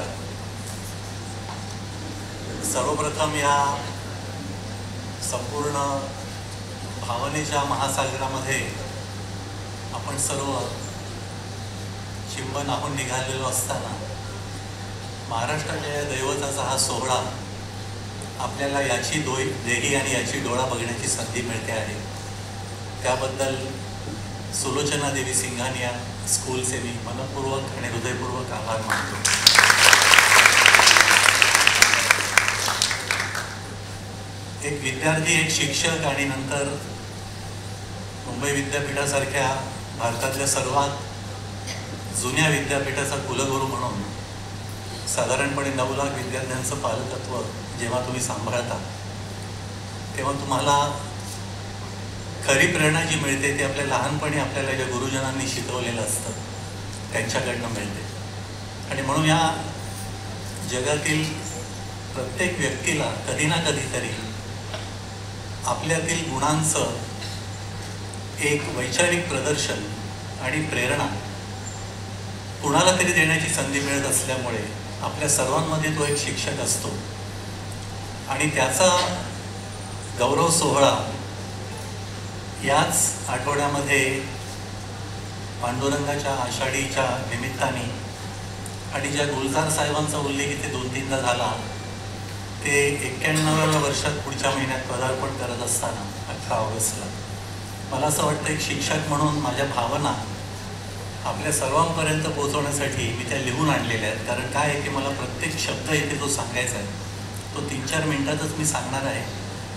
सर्वप्रथम या संपूर्ण भावनेच्या महासागरामध्ये आपण सर्व चिंबन आहोत निघालेलो असताना महाराष्ट्राच्या या दैवताचा हा सोहळा आपल्याला याची देही आणि याची डोळा बघण्याची संधी मिळते आहे. त्याबद्दल सुलोचना देवी सिंघानिया स्कूलचे मी मनपूर्वक आणि हृदयपूर्वक आभार मानतो. एक विद्यार्थी, एक शिक्षक आणि नंतर मुंबई विद्यापीठासारख्या भारतातल्या सर्वात जुन्या विद्यापीठाचा कुलगुरू म्हणून साधारणपणे 9 लाख विद्यार्थ्यांचं पालकत्व जेव्हा तुम्ही सांभाळता तेव्हा तुम्हाला खरी प्रेरणा जी मिळते ती आपल्या लहानपणी आपल्याला ज्या गुरुजनांनी शिकवलेलं असतं त्यांच्याकडनं मिळते. आणि म्हणून या जगातील प्रत्येक व्यक्तीला कधी ना कधीतरी आपल्यातील गुणांचं एक वैचारिक प्रदर्शन आणि प्रेरणा कुणाला तरी देण्याची संधी मिळत असल्यामुळे आपल्या सर्वांमध्ये तो एक शिक्षक असतो आणि त्याचा गौरव सोहळा याच आठवड्यामध्ये पांडुरंगाच्या आषाढीच्या निमित्ताने आणि ज्या गुलजार साहेबांचा उल्लेख इथे 2-3दा झाला ते 91व्या वर्षात पुढच्या महिन्यात पदार्पण करत असताना 18 ऑगस्टला मला असं वाटतं एक शिक्षक म्हणून माझ्या भावना आपल्या सर्वांपर्यंत पोहोचवण्यासाठी मी त्या लिहून आणलेल्या आहेत. कारण काय आहे की मला प्रत्येक शब्द इथे जो सांगायचा आहे तो 3-4 मिनिटातच मी सांगणार आहे,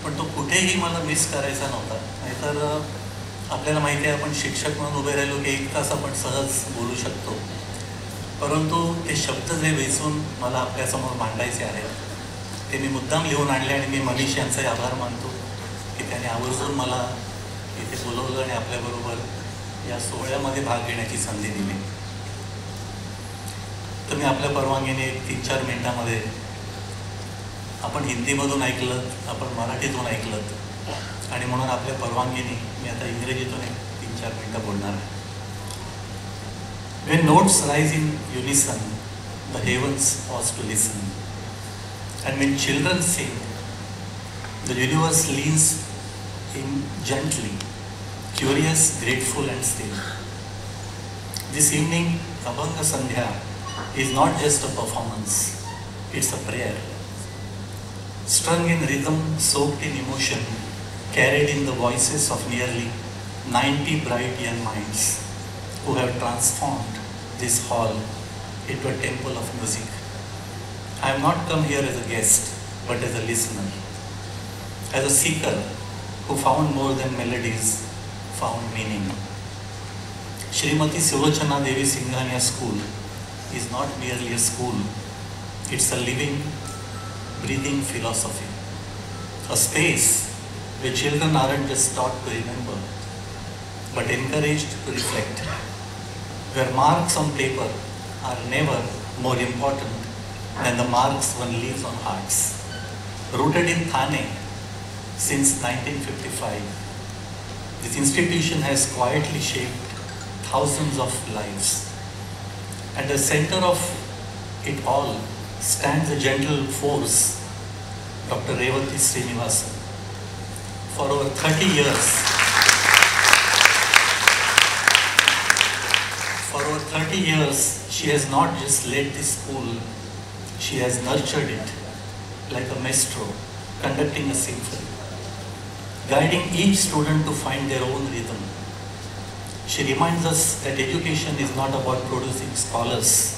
पण तो कुठेही मला मिस करायचा नव्हता. नाहीतर आपल्याला माहिती आहे आपण शिक्षक म्हणून उभे राहिलो की 1 तास आपण सहज बोलू शकतो, परंतु ते शब्द जे वेचून मला आपल्यासमोर मांडायचे आहेत ते मी मुद्दाम लिहून आणले. आणि मी मनीष यांचे आभार मानतो की त्याने आवर्जून मला इथे बोलवलं आणि आपल्याबरोबर या सोहळ्यामध्ये भाग घेण्याची संधी दिली. तर मी आपल्या परवानगीने 3-4 मिनिटांमध्ये आपण हिंदीमधून ऐकलं, आपण मराठीतून ऐकलं आणि म्हणून आपल्या परवानगीने मी आता इंग्रजीतून 3-4 मिनिटं बोलणार आहे. When notes rise in unison, the heavens pause to listen. And when children sing, the universe leans in gently, curious, grateful and still. This evening, Abhanga Sandhya is not just a performance, it's a prayer. Strung in rhythm, soaked in emotion, carried in the voices of nearly 90 bright young minds who have transformed this hall into a temple of music. I have not come here as a guest, but as a listener, as a seeker who found more than melodies, found meaning. Srimati Sulochana Devi Singhania School is not merely a school, it's a living, breathing philosophy. A space where children aren't just taught to remember, but encouraged to reflect. Where marks on paper are never more important than the marks one leaves on hearts. Rooted in Thane since 1955, this institution has quietly shaped thousands of lives. At the center of it all stands a gentle force, Dr. Revati Srinivasan. For over 30 years, she has not just led this school, she has nurtured it like a maestro conducting a symphony, guiding each student to find their own rhythm. She reminds us that education is not about producing scholars,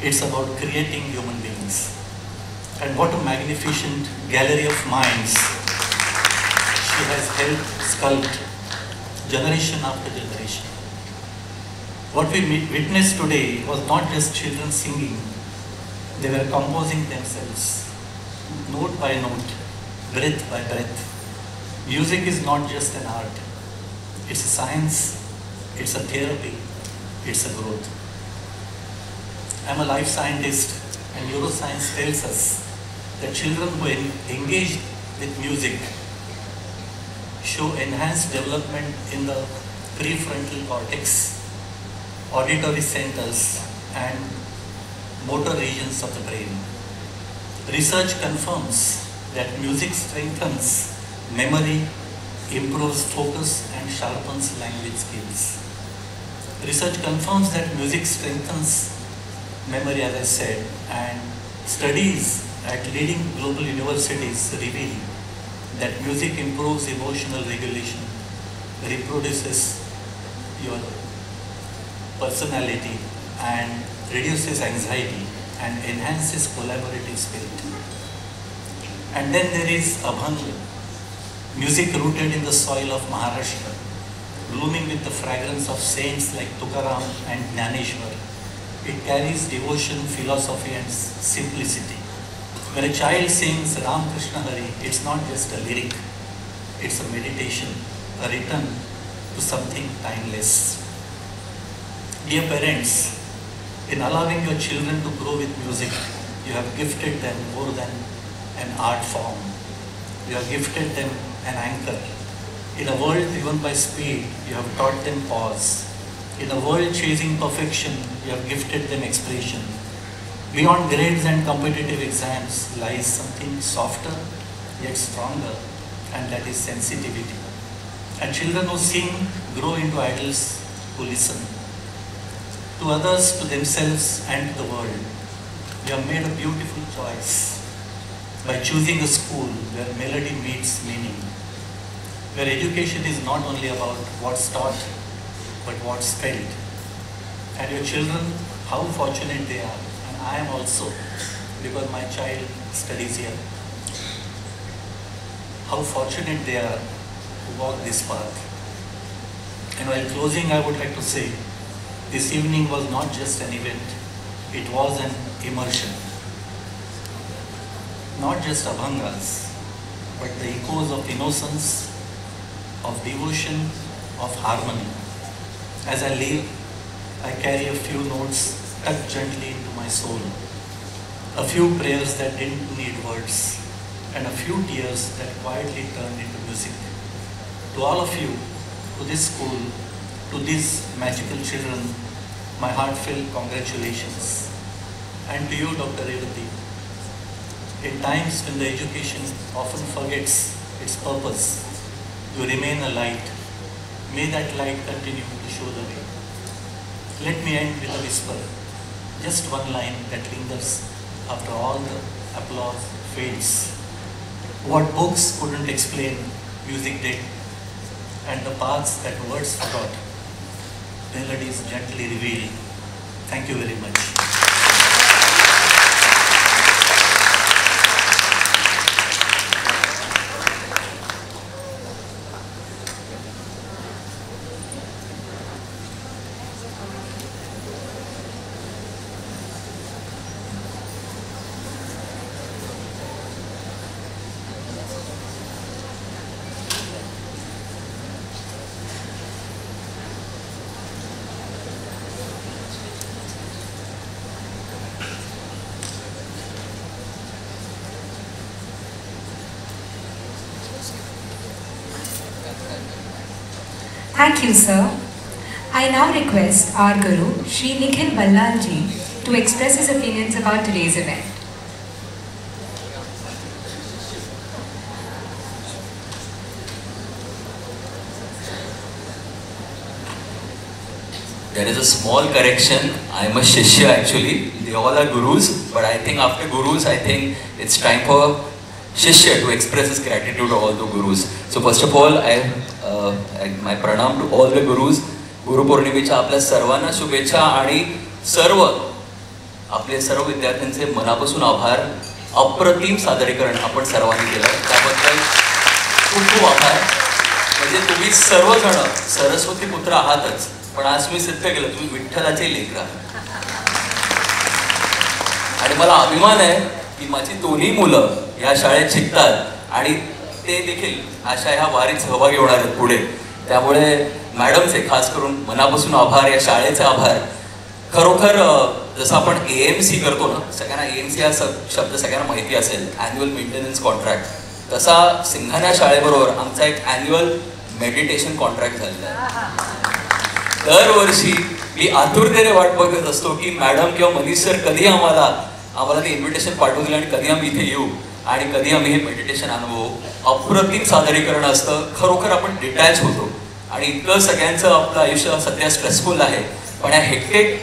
it's about creating human beings. And what a magnificent gallery of minds she has helped sculpt generation after generation. What we witnessed today was not just children singing, they were composing themselves, note by note, breath by breath. Music is not just an art, it's a science, it's a therapy, it's a growth. I'm a life scientist and neuroscience tells us that children who engage with music show enhanced development in the prefrontal cortex, auditory centers and motor regions of the brain. Research confirms that music strengthens memory, improves focus, and sharpens language skills. Research confirms that music strengthens memory, as I said, and studies at leading global universities reveal that music improves emotional regulation, reproduces your personality, and reduces anxiety and enhances collaborative spirit. And then there is Abhang, music rooted in the soil of Maharashtra, blooming with the fragrance of saints like Tukaram and Jnaneshwar. It carries devotion, philosophy, and simplicity. When a child sings Ram Krishna Hari, it's not just a lyric, it's a meditation, a return to something timeless. Dear parents, in allowing your children to grow with music, you have gifted them more than an art form. You have gifted them an anchor. In a world driven by speed, you have taught them pause. In a world chasing perfection, you have gifted them expression. Beyond grades and competitive exams lies something softer yet stronger, and that is sensitivity. And children who sing grow into adults who listen. To others, to themselves, and to the world. You have made a beautiful choice by choosing a school where melody meets meaning, where education is not only about what's taught, but what's felt. And your children, how fortunate they are, and I am also, because my child studies here, how fortunate they are to walk this path. And while closing, I would like to say, this evening was not just an event, it was an immersion. Not just abhangas, but the echoes of innocence, of devotion, of harmony. As I leave, I carry a few notes tucked gently into my soul, a few prayers that didn't need words, and a few tears that quietly turned into music. To all of you, to this school, to these magical children, my heartfelt congratulations. And to you, Dr. Revati, in times when the education often forgets its purpose, you remain a light. May that light continue to show the way. Let me end with a whisper, just one line that lingers after all the applause fades. What books couldn't explain, music did, and the paths that words forgot, melodies gently reveal. Thank you very much. Thank you, sir. I now request our Guru, Shri Nikhil Ballal ji, to express his opinions about today's event. There is a small correction. I am a Shishya actually. They all are Gurus, but I think after Gurus, I think it's time for Shishya to express his gratitude to all the Gurus. So first of all, my pranam to all the Gurus. Guru Purnimicha आपल्या सर्वांना शुभेच्छा आणि आपले सर्व विद्यार्थ्यांचे मनापासून आभार. अप्रतिम सादरीकरण आपण सर्वांनी केलं त्याबद्दल खूप खूप आभार. म्हणजे तुम्ही सर्वजण सरस्वती पुत्र आहातच, पण आज मी सिद्ध केलं तुम्ही विठ्ठलाचे लेकर आहात. आणि मला अभिमान आहे की माझी दोन्ही मुलं या शाळेत शिकतात आणि ते देखील अशा ह्या वारीत सहभागी होणार आहेत पुढे. त्यामुळे मॅडमचे खास करून मनापासून आभार, या शाळेचे आभार. खरोखर जसं आपण AMC करतो ना, सगळ्यांना AMC हा शब्द सगळ्यांना माहिती असेल, ॲन्युअल मेंटेनन्स कॉन्ट्रॅक्ट, तसा सिंघाण्या शाळेबरोबर आमचा एक ॲन्युअल मेडिटेशन कॉन्ट्रॅक्ट झालेला आहे. दरवर्षी मी आतुरतेने वाट बघत असतो की मॅडम किंवा मनीष सर कधी आम्हाला ते इन्व्हिटेशन पाठवतील आणि कधी आम्ही इथे येऊ आणि कधी आम्ही हे मेडिटेशन अनुभवू. अप्रतिम सादरीकरण असतं, खरोखर आपण डिटॅच होतो. आणि इतकं सगळ्यांचं आपलं आयुष्य सध्या स्ट्रेसफुल आहे, पण या हेक्टिक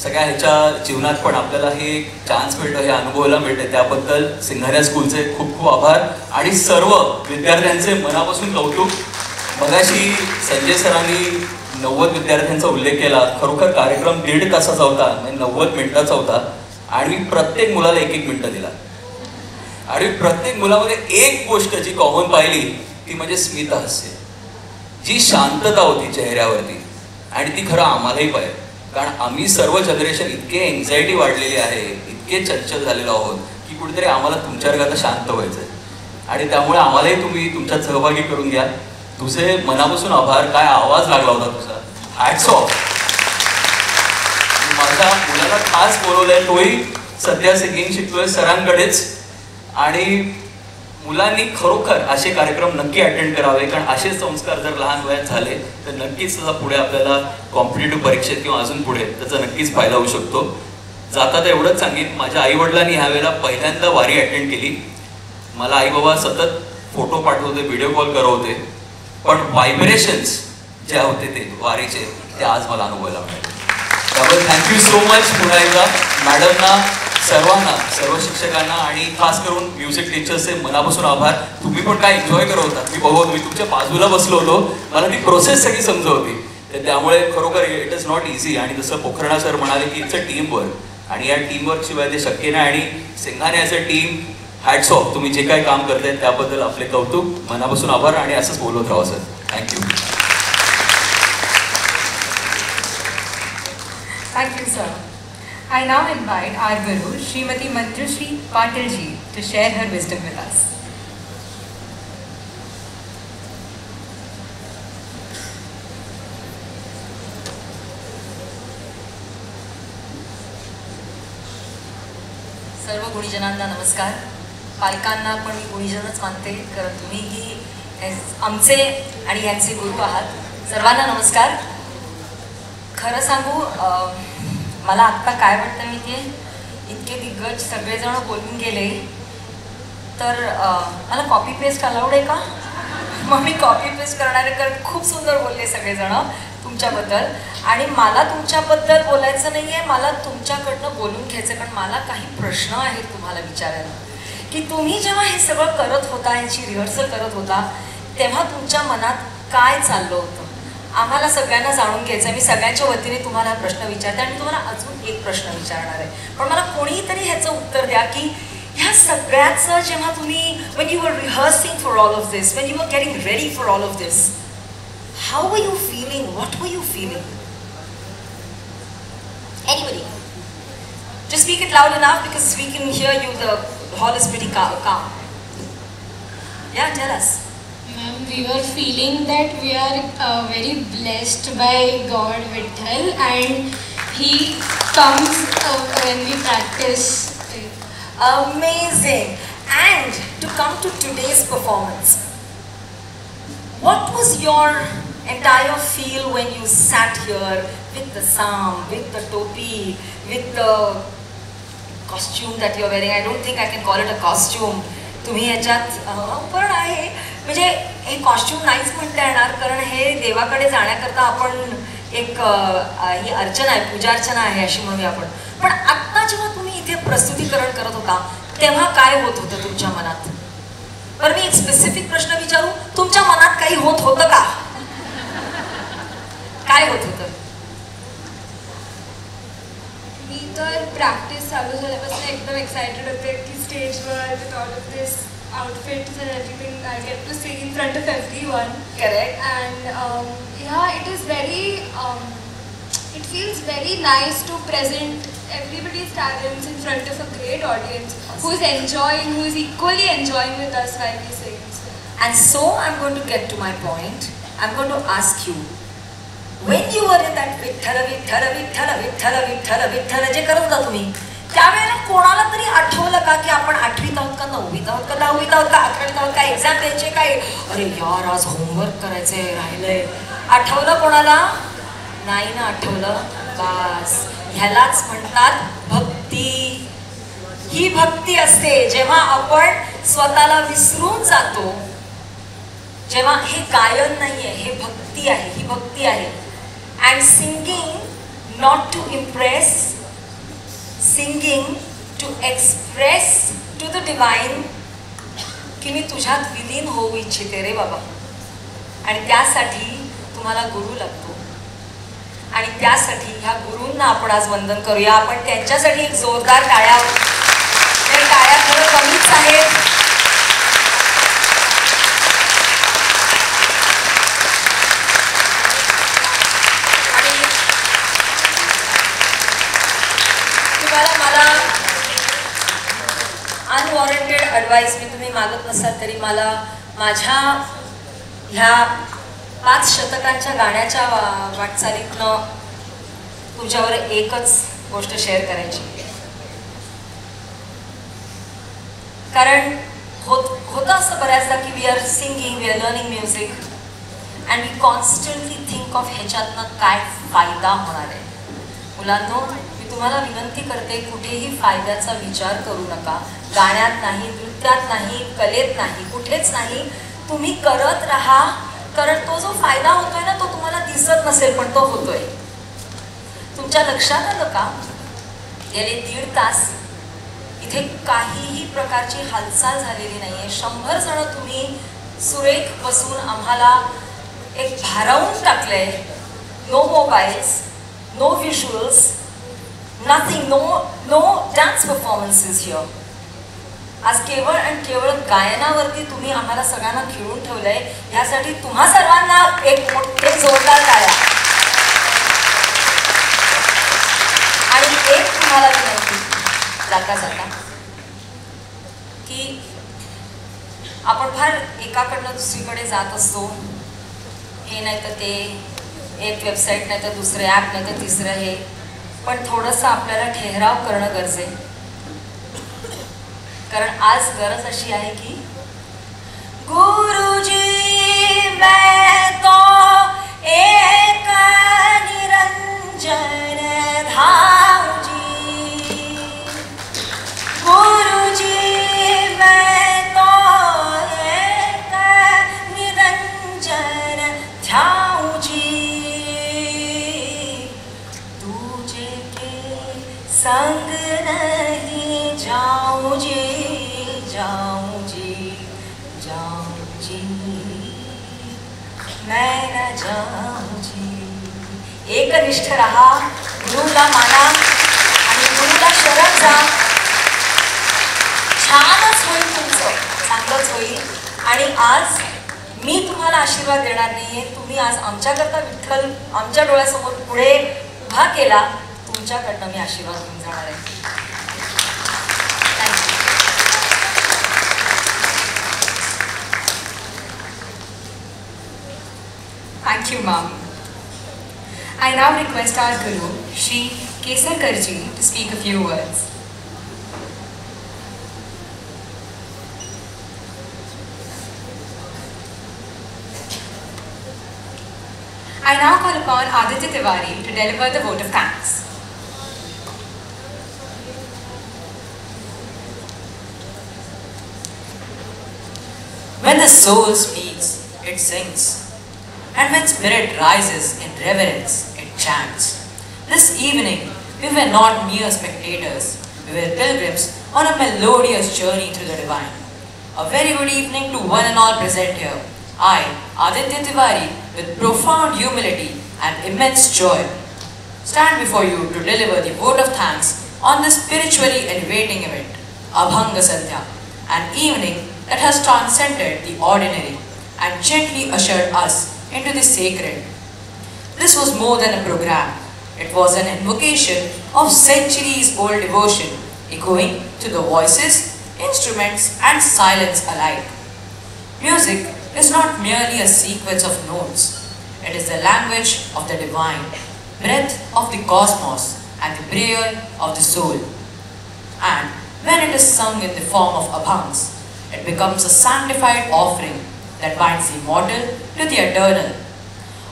सगळ्या ह्याच्या जीवनात पण आपल्याला हे चान्स मिळतं, हे अनुभवायला मिळते. त्याबद्दल सिंघानिया स्कूलचे खूप खूप आभार आणि सर्व विद्यार्थ्यांचे मनापासून कौतुक. मगाशी संजय सरांनी 90 विद्यार्थ्यांचा उल्लेख केला. खरोखर कार्यक्रम 1.5 तासाचा होता, म्हणजे 90 मिनिटाचा होता आणि प्रत्येक मुलाला 1-1 मिनिटं दिला. आणि प्रत्येक मुलामध्ये एक गोष्ट जी कॉमन पाहिली ती म्हणजे स्मित हास्य, जी शांतता होती चेहऱ्यावरती. आणि ती खरं आम्हालाही पाहिजे, कारण आम्ही सर्व जनरेशन इतके एन्झायटी वाढलेली आहे, इतके चंचल झालेलो आहोत की कुठेतरी आम्हाला तुमच्यासारखं शांत व्हायचं आहे. आणि त्यामुळे आम्हालाही तुम्ही तुमच्यात सहभागी करून घ्या. तुझे मनापासून आभार. काय आवाज लागला होता तुझा, हॅट्स ऑफ. माझ्या मुलाला खास बोलवलंय, तोही सध्या सिंगिंग शिकतोय सरांकडेच. आणि मुलांनी खरोखर असे कार्यक्रम नक्की अटेंड करावे, कारण असे संस्कार जर लहान वयात झाले तर नक्कीच त्याचा पुढे आपल्याला कॉम्पिटेटिव्ह परीक्षेत किंवा अजून पुढे त्याचा नक्कीच फायदा होऊ शकतो. जाता तर एवढंच सांगेन, माझ्या आईवडिलांनी ह्यावेळेला पहिल्यांदा वारी अटेंड केली. मला आई बाबा सतत फोटो पाठवते, व्हिडिओ कॉल करवते, पण व्हायब्रेशन्स जे होते ते वारीचे ते आज मला अनुभवायला मिळाले. त्यामुळे थँक्यू सो मच पुन्हा एकदा मॅडमना, सर्वांना, सर्व शिक्षकांना आणि खास करून म्युझिक टीचर्सचे मनापासून आभार. तुम्ही पण काय एन्जॉय करत होता, मी तुमच्या बाजूला बसलो होतो, मला ती प्रोसेस सगळी समजत होती. त्यामुळे खरोखर इट इज नॉट इझी. आणि जसं पोखरणा सर म्हणाले की इट्स अ टीम वर्क, आणि या टीम वर्क शिवाय ते शक्य नाही. आणि सिंघानियाचं टीम, हॅट्स ऑफ. तुम्ही जे काही काम करताय त्याबद्दल आपले कौतुक, मनापासून आभार आणि असंच बोलत राहा sir. Thank you. Thank you, sir. I now invite our Guru, Srimati Manjushri Patil ji, to share her wisdom with us. सर्व गुणीजनांना नमस्कार. पालकांना पण मी गुणीजनच मानते, कारण तुम्हीही आमचे आणि यांचे गुरु आहात. सर्वांना नमस्कार. खरं सांगू, मला आत्ता काय वाटतं माहिती आहे, इतके दिग्गज सगळेजण बोलून गेले तर मला कॉपी पेस्ट अलाउड आहे का? मग मी कॉपी पेस्ट करणार आहे, कारण खूप सुंदर बोलले सगळेजण तुमच्याबद्दल. आणि मला तुमच्याबद्दल बोलायचं नाही आहे, मला तुमच्याकडनं बोलून घ्यायचं, कारण मला काही प्रश्न आहेत तुम्हाला विचारायला. की तुम्ही जेव्हा हे सगळं करत होता, ह्याची रिहर्सल करत होता, तेव्हा तुमच्या मनात काय चाललं होतं, आम्हाला सगळ्यांना जाणून घ्यायचं. मी सगळ्यांच्या वतीने तुम्हाला हा प्रश्न विचारते आणि तुम्हाला अजून एक प्रश्न विचारणार आहे. पण मला कोणीतरी ह्याचं उत्तर द्या की ह्या सगळ्याचं जेव्हा तुम्ही, when you were rehearsing for all of this, when you were getting ready for all of this, how were you feeling? What were you feeling? Anybody? Just speak it loud enough because we can hear you. The hall is pretty calm. Yeah, tell us. Ma'am, we were feeling that we are very blessed by God Vitthal, and He comes when we practice. Amazing. And to come to today's performance, what was your entire feel when you sat here with the psalm, with the topi, with the costume that you're wearing? I don't think I can call it a costume. तुम्ही ह्याच्यात पण आहे, म्हणजे हे costume नाहीच म्हणता येणार, कारण हे देवाकडे जाण्याकरता आपण एक ही अर्चना आहे, पूजा अर्चना आहे अशी म्हणूया आपण. पण आत्ता जेव्हा तुम्ही इथे प्रस्तुतीकरण करत होता तेव्हा काय होत होतं तुमच्या मनात? बरं, मी एक स्पेसिफिक प्रश्न विचारू, तुमच्या मनात काही होत होतं का? काय होत होतं? मी तर प्रॅक्टिस चालू झाल्यापासून एकदम एक्साइटेड होते की स्टेजवर with all of this outfits and everything, I get to sing in front of everyone. Correct. And yeah, it is very, it feels very nice to present everybody's talents in front of a great audience who is enjoying, who is equally enjoying with us while we sing. And so I'm going to get to my point. I'm going to ask you, when you were in that Vithala, Vithala, Vithala, Vithala, Vithala, Vithala जे करत होता तुम्ही, त्यावेळेला कोणाला तरी आठवलं का की आपण 8वीत आहोत का 9वीत आहोत का 10वीत आहोत का 11वीत आहोत का, एक्झाम द्यायचे काय, अरे यार आज होमवर्क करायचंय राहिलंय, आठवलं कोणाला? नाही ना आठवलं? बास, ह्यालाच म्हणतात भक्ती. ही भक्ती असते जेव्हा आपण स्वतःला विसरून जातो, जेव्हा हे गायन नाहीये, हे भक्ती आहे, ही भक्ती आहे. And singing not to impress, singing to express to the divine की मी तुझ्यात विलीन होऊ इच्छिते रे बाबा. आणि त्यासाठी तुम्हाला गुरु लागतो आणि त्यासाठी ह्या गुरूंना आपण आज वंदन करूया. आपण त्यांच्यासाठी एक जोरदार टाळ्या. टाळ्या थोडं कमीच आहेत. आणि तुम्हाला मला अनवॉरंटेड ॲडवाईस मी तुम्ही मागत नसाल तरी मला माझ्या ह्या 5 शतकांच्या गाण्याच्या वाटचालीतनं तुमच्यावर एकच गोष्ट शेअर करायची. कारण होतं असं बऱ्याचदा की we are singing, we are learning music and we constantly think of ह्याच्यातनं काय फायदा होणार आहे. मुलांनो, मी तुम्हाला विनंती करते, कुठेही फायद्याचा विचार करू नका. गाण्यात नाही, नृत्यात नाही, कलेत नाही, कुठेच नाही. तुम्ही करत राहा, कारण तो जो फायदा होतोय ना तो तुम्हाला दिसत नसेल पण तो होतोय. तुमच्या लक्षात आलं का? गेले 1.5 तास इथे काहीही प्रकारची हालचाल झालेली नाहीये. 100 जण तुम्ही सुरेख बसून आम्हाला एक भारावून टाकलंय. No mobiles, no visuals, nothing, no dance performances here. आज केवळ आणि केवळ गायनावरती तुम्ही आम्हाला सगळ्यांना खिळून ठेवलंय. यासाठी तुम्हा सर्वांना एक मोठे जोरदार टाळ्या. आणि एक तुम्हाला विनंती जाता जाता की आपण फार एकाकडनं दुसरीकडे जात असतो. हे नाही तर ते, एक वेबसाईट नाही तर दुसरं ॲप नाही तर तिसरं हे. पण थोडंसं आपल्याला ठहराव करणं गरजेचं आहे. कारण आज गरज अशी आहे की गुरुजी मैं तो एक निरंजन धाऊजी, गुरुजी मैं तो एक निरंजन ध्याऊजी, तुझे के संग नहीं जाऊजी, जाऊजी, जाऊजी, मैं न जाऊजी. एकनिष्ठ रहा, गुरुला माना आणि गुरुला शरण जा. छानच होईल, तुमचं चांगलंच होईल. आणि आज मी तुम्हाला आशीर्वाद देणार नाहीये. तुम्ही आज आमच्याकरता विठ्ठल आमच्या डोळ्यासमोर पुढे उभा केला. तुमच्याकडनं मी आशीर्वाद घेऊन जाणार आहे. Thank you, Mom. I now request our Guru, Shri Kesarkarji, to speak a few words. I now call upon Aditya Tiwari to deliver the vote of thanks. When the soul speaks, it sings. And when spirit rises in reverence, it chants. This evening, we were not mere spectators. We were pilgrims on a melodious journey through the divine. A very good evening to one and all present here. I, Aditya Tiwari, with profound humility and immense joy, stand before you to deliver the vote of thanks on this spiritually elevating event, Abhanga Sandhya, an evening that has transcended the ordinary and gently ushered us into the sacred. This was more than a program. It was an invocation of centuries-old devotion, echoing to the voices, instruments, and silence alike. Music is not merely a sequence of notes. It is the language of the divine, breath of the cosmos, and the prayer of the soul. And when it is sung in the form of abhangs, it becomes a sanctified offering that binds the mortal to the eternal.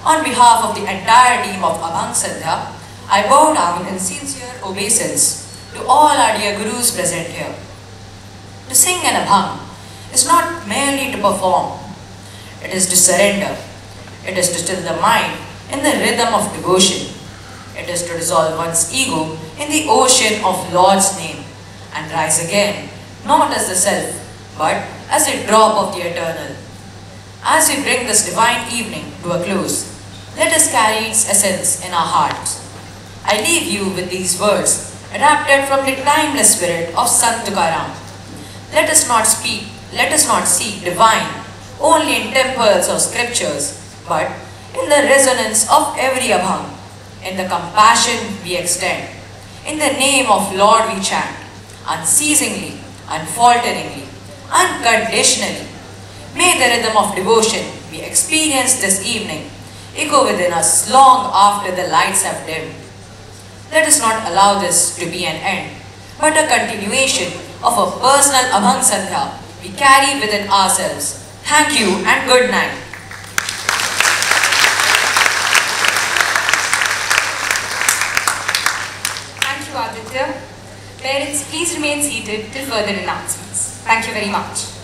On behalf of the entire team of Abhang Sandhya, I bow down in sincere obeisance to all our dear Gurus present here. To sing an Abhang is not merely to perform, it is to surrender, it is to still the mind in the rhythm of devotion, it is to dissolve one's ego in the ocean of Lord's name and rise again, not as the self, but as a drop of the eternal. As we bring this divine evening to a close, let us carry its essence in our hearts. I leave you with these words adapted from the timeless spirit of Sant Tukaram. Let us not seek divine only in temples or scriptures, but in the resonance of every Abhang, in the compassion we extend, in the name of Lord we chant, unceasingly, unfalteringly, unconditionally. May the rhythm of devotion we experience this evening echo within us long after the lights have dimmed. Let us not allow this to be an end, but a continuation of a personal Abhang Sandhya we carry within ourselves. Thank you and good night. Thank you, Aditya. Parents, please remain seated till further announcements. Thank you very much.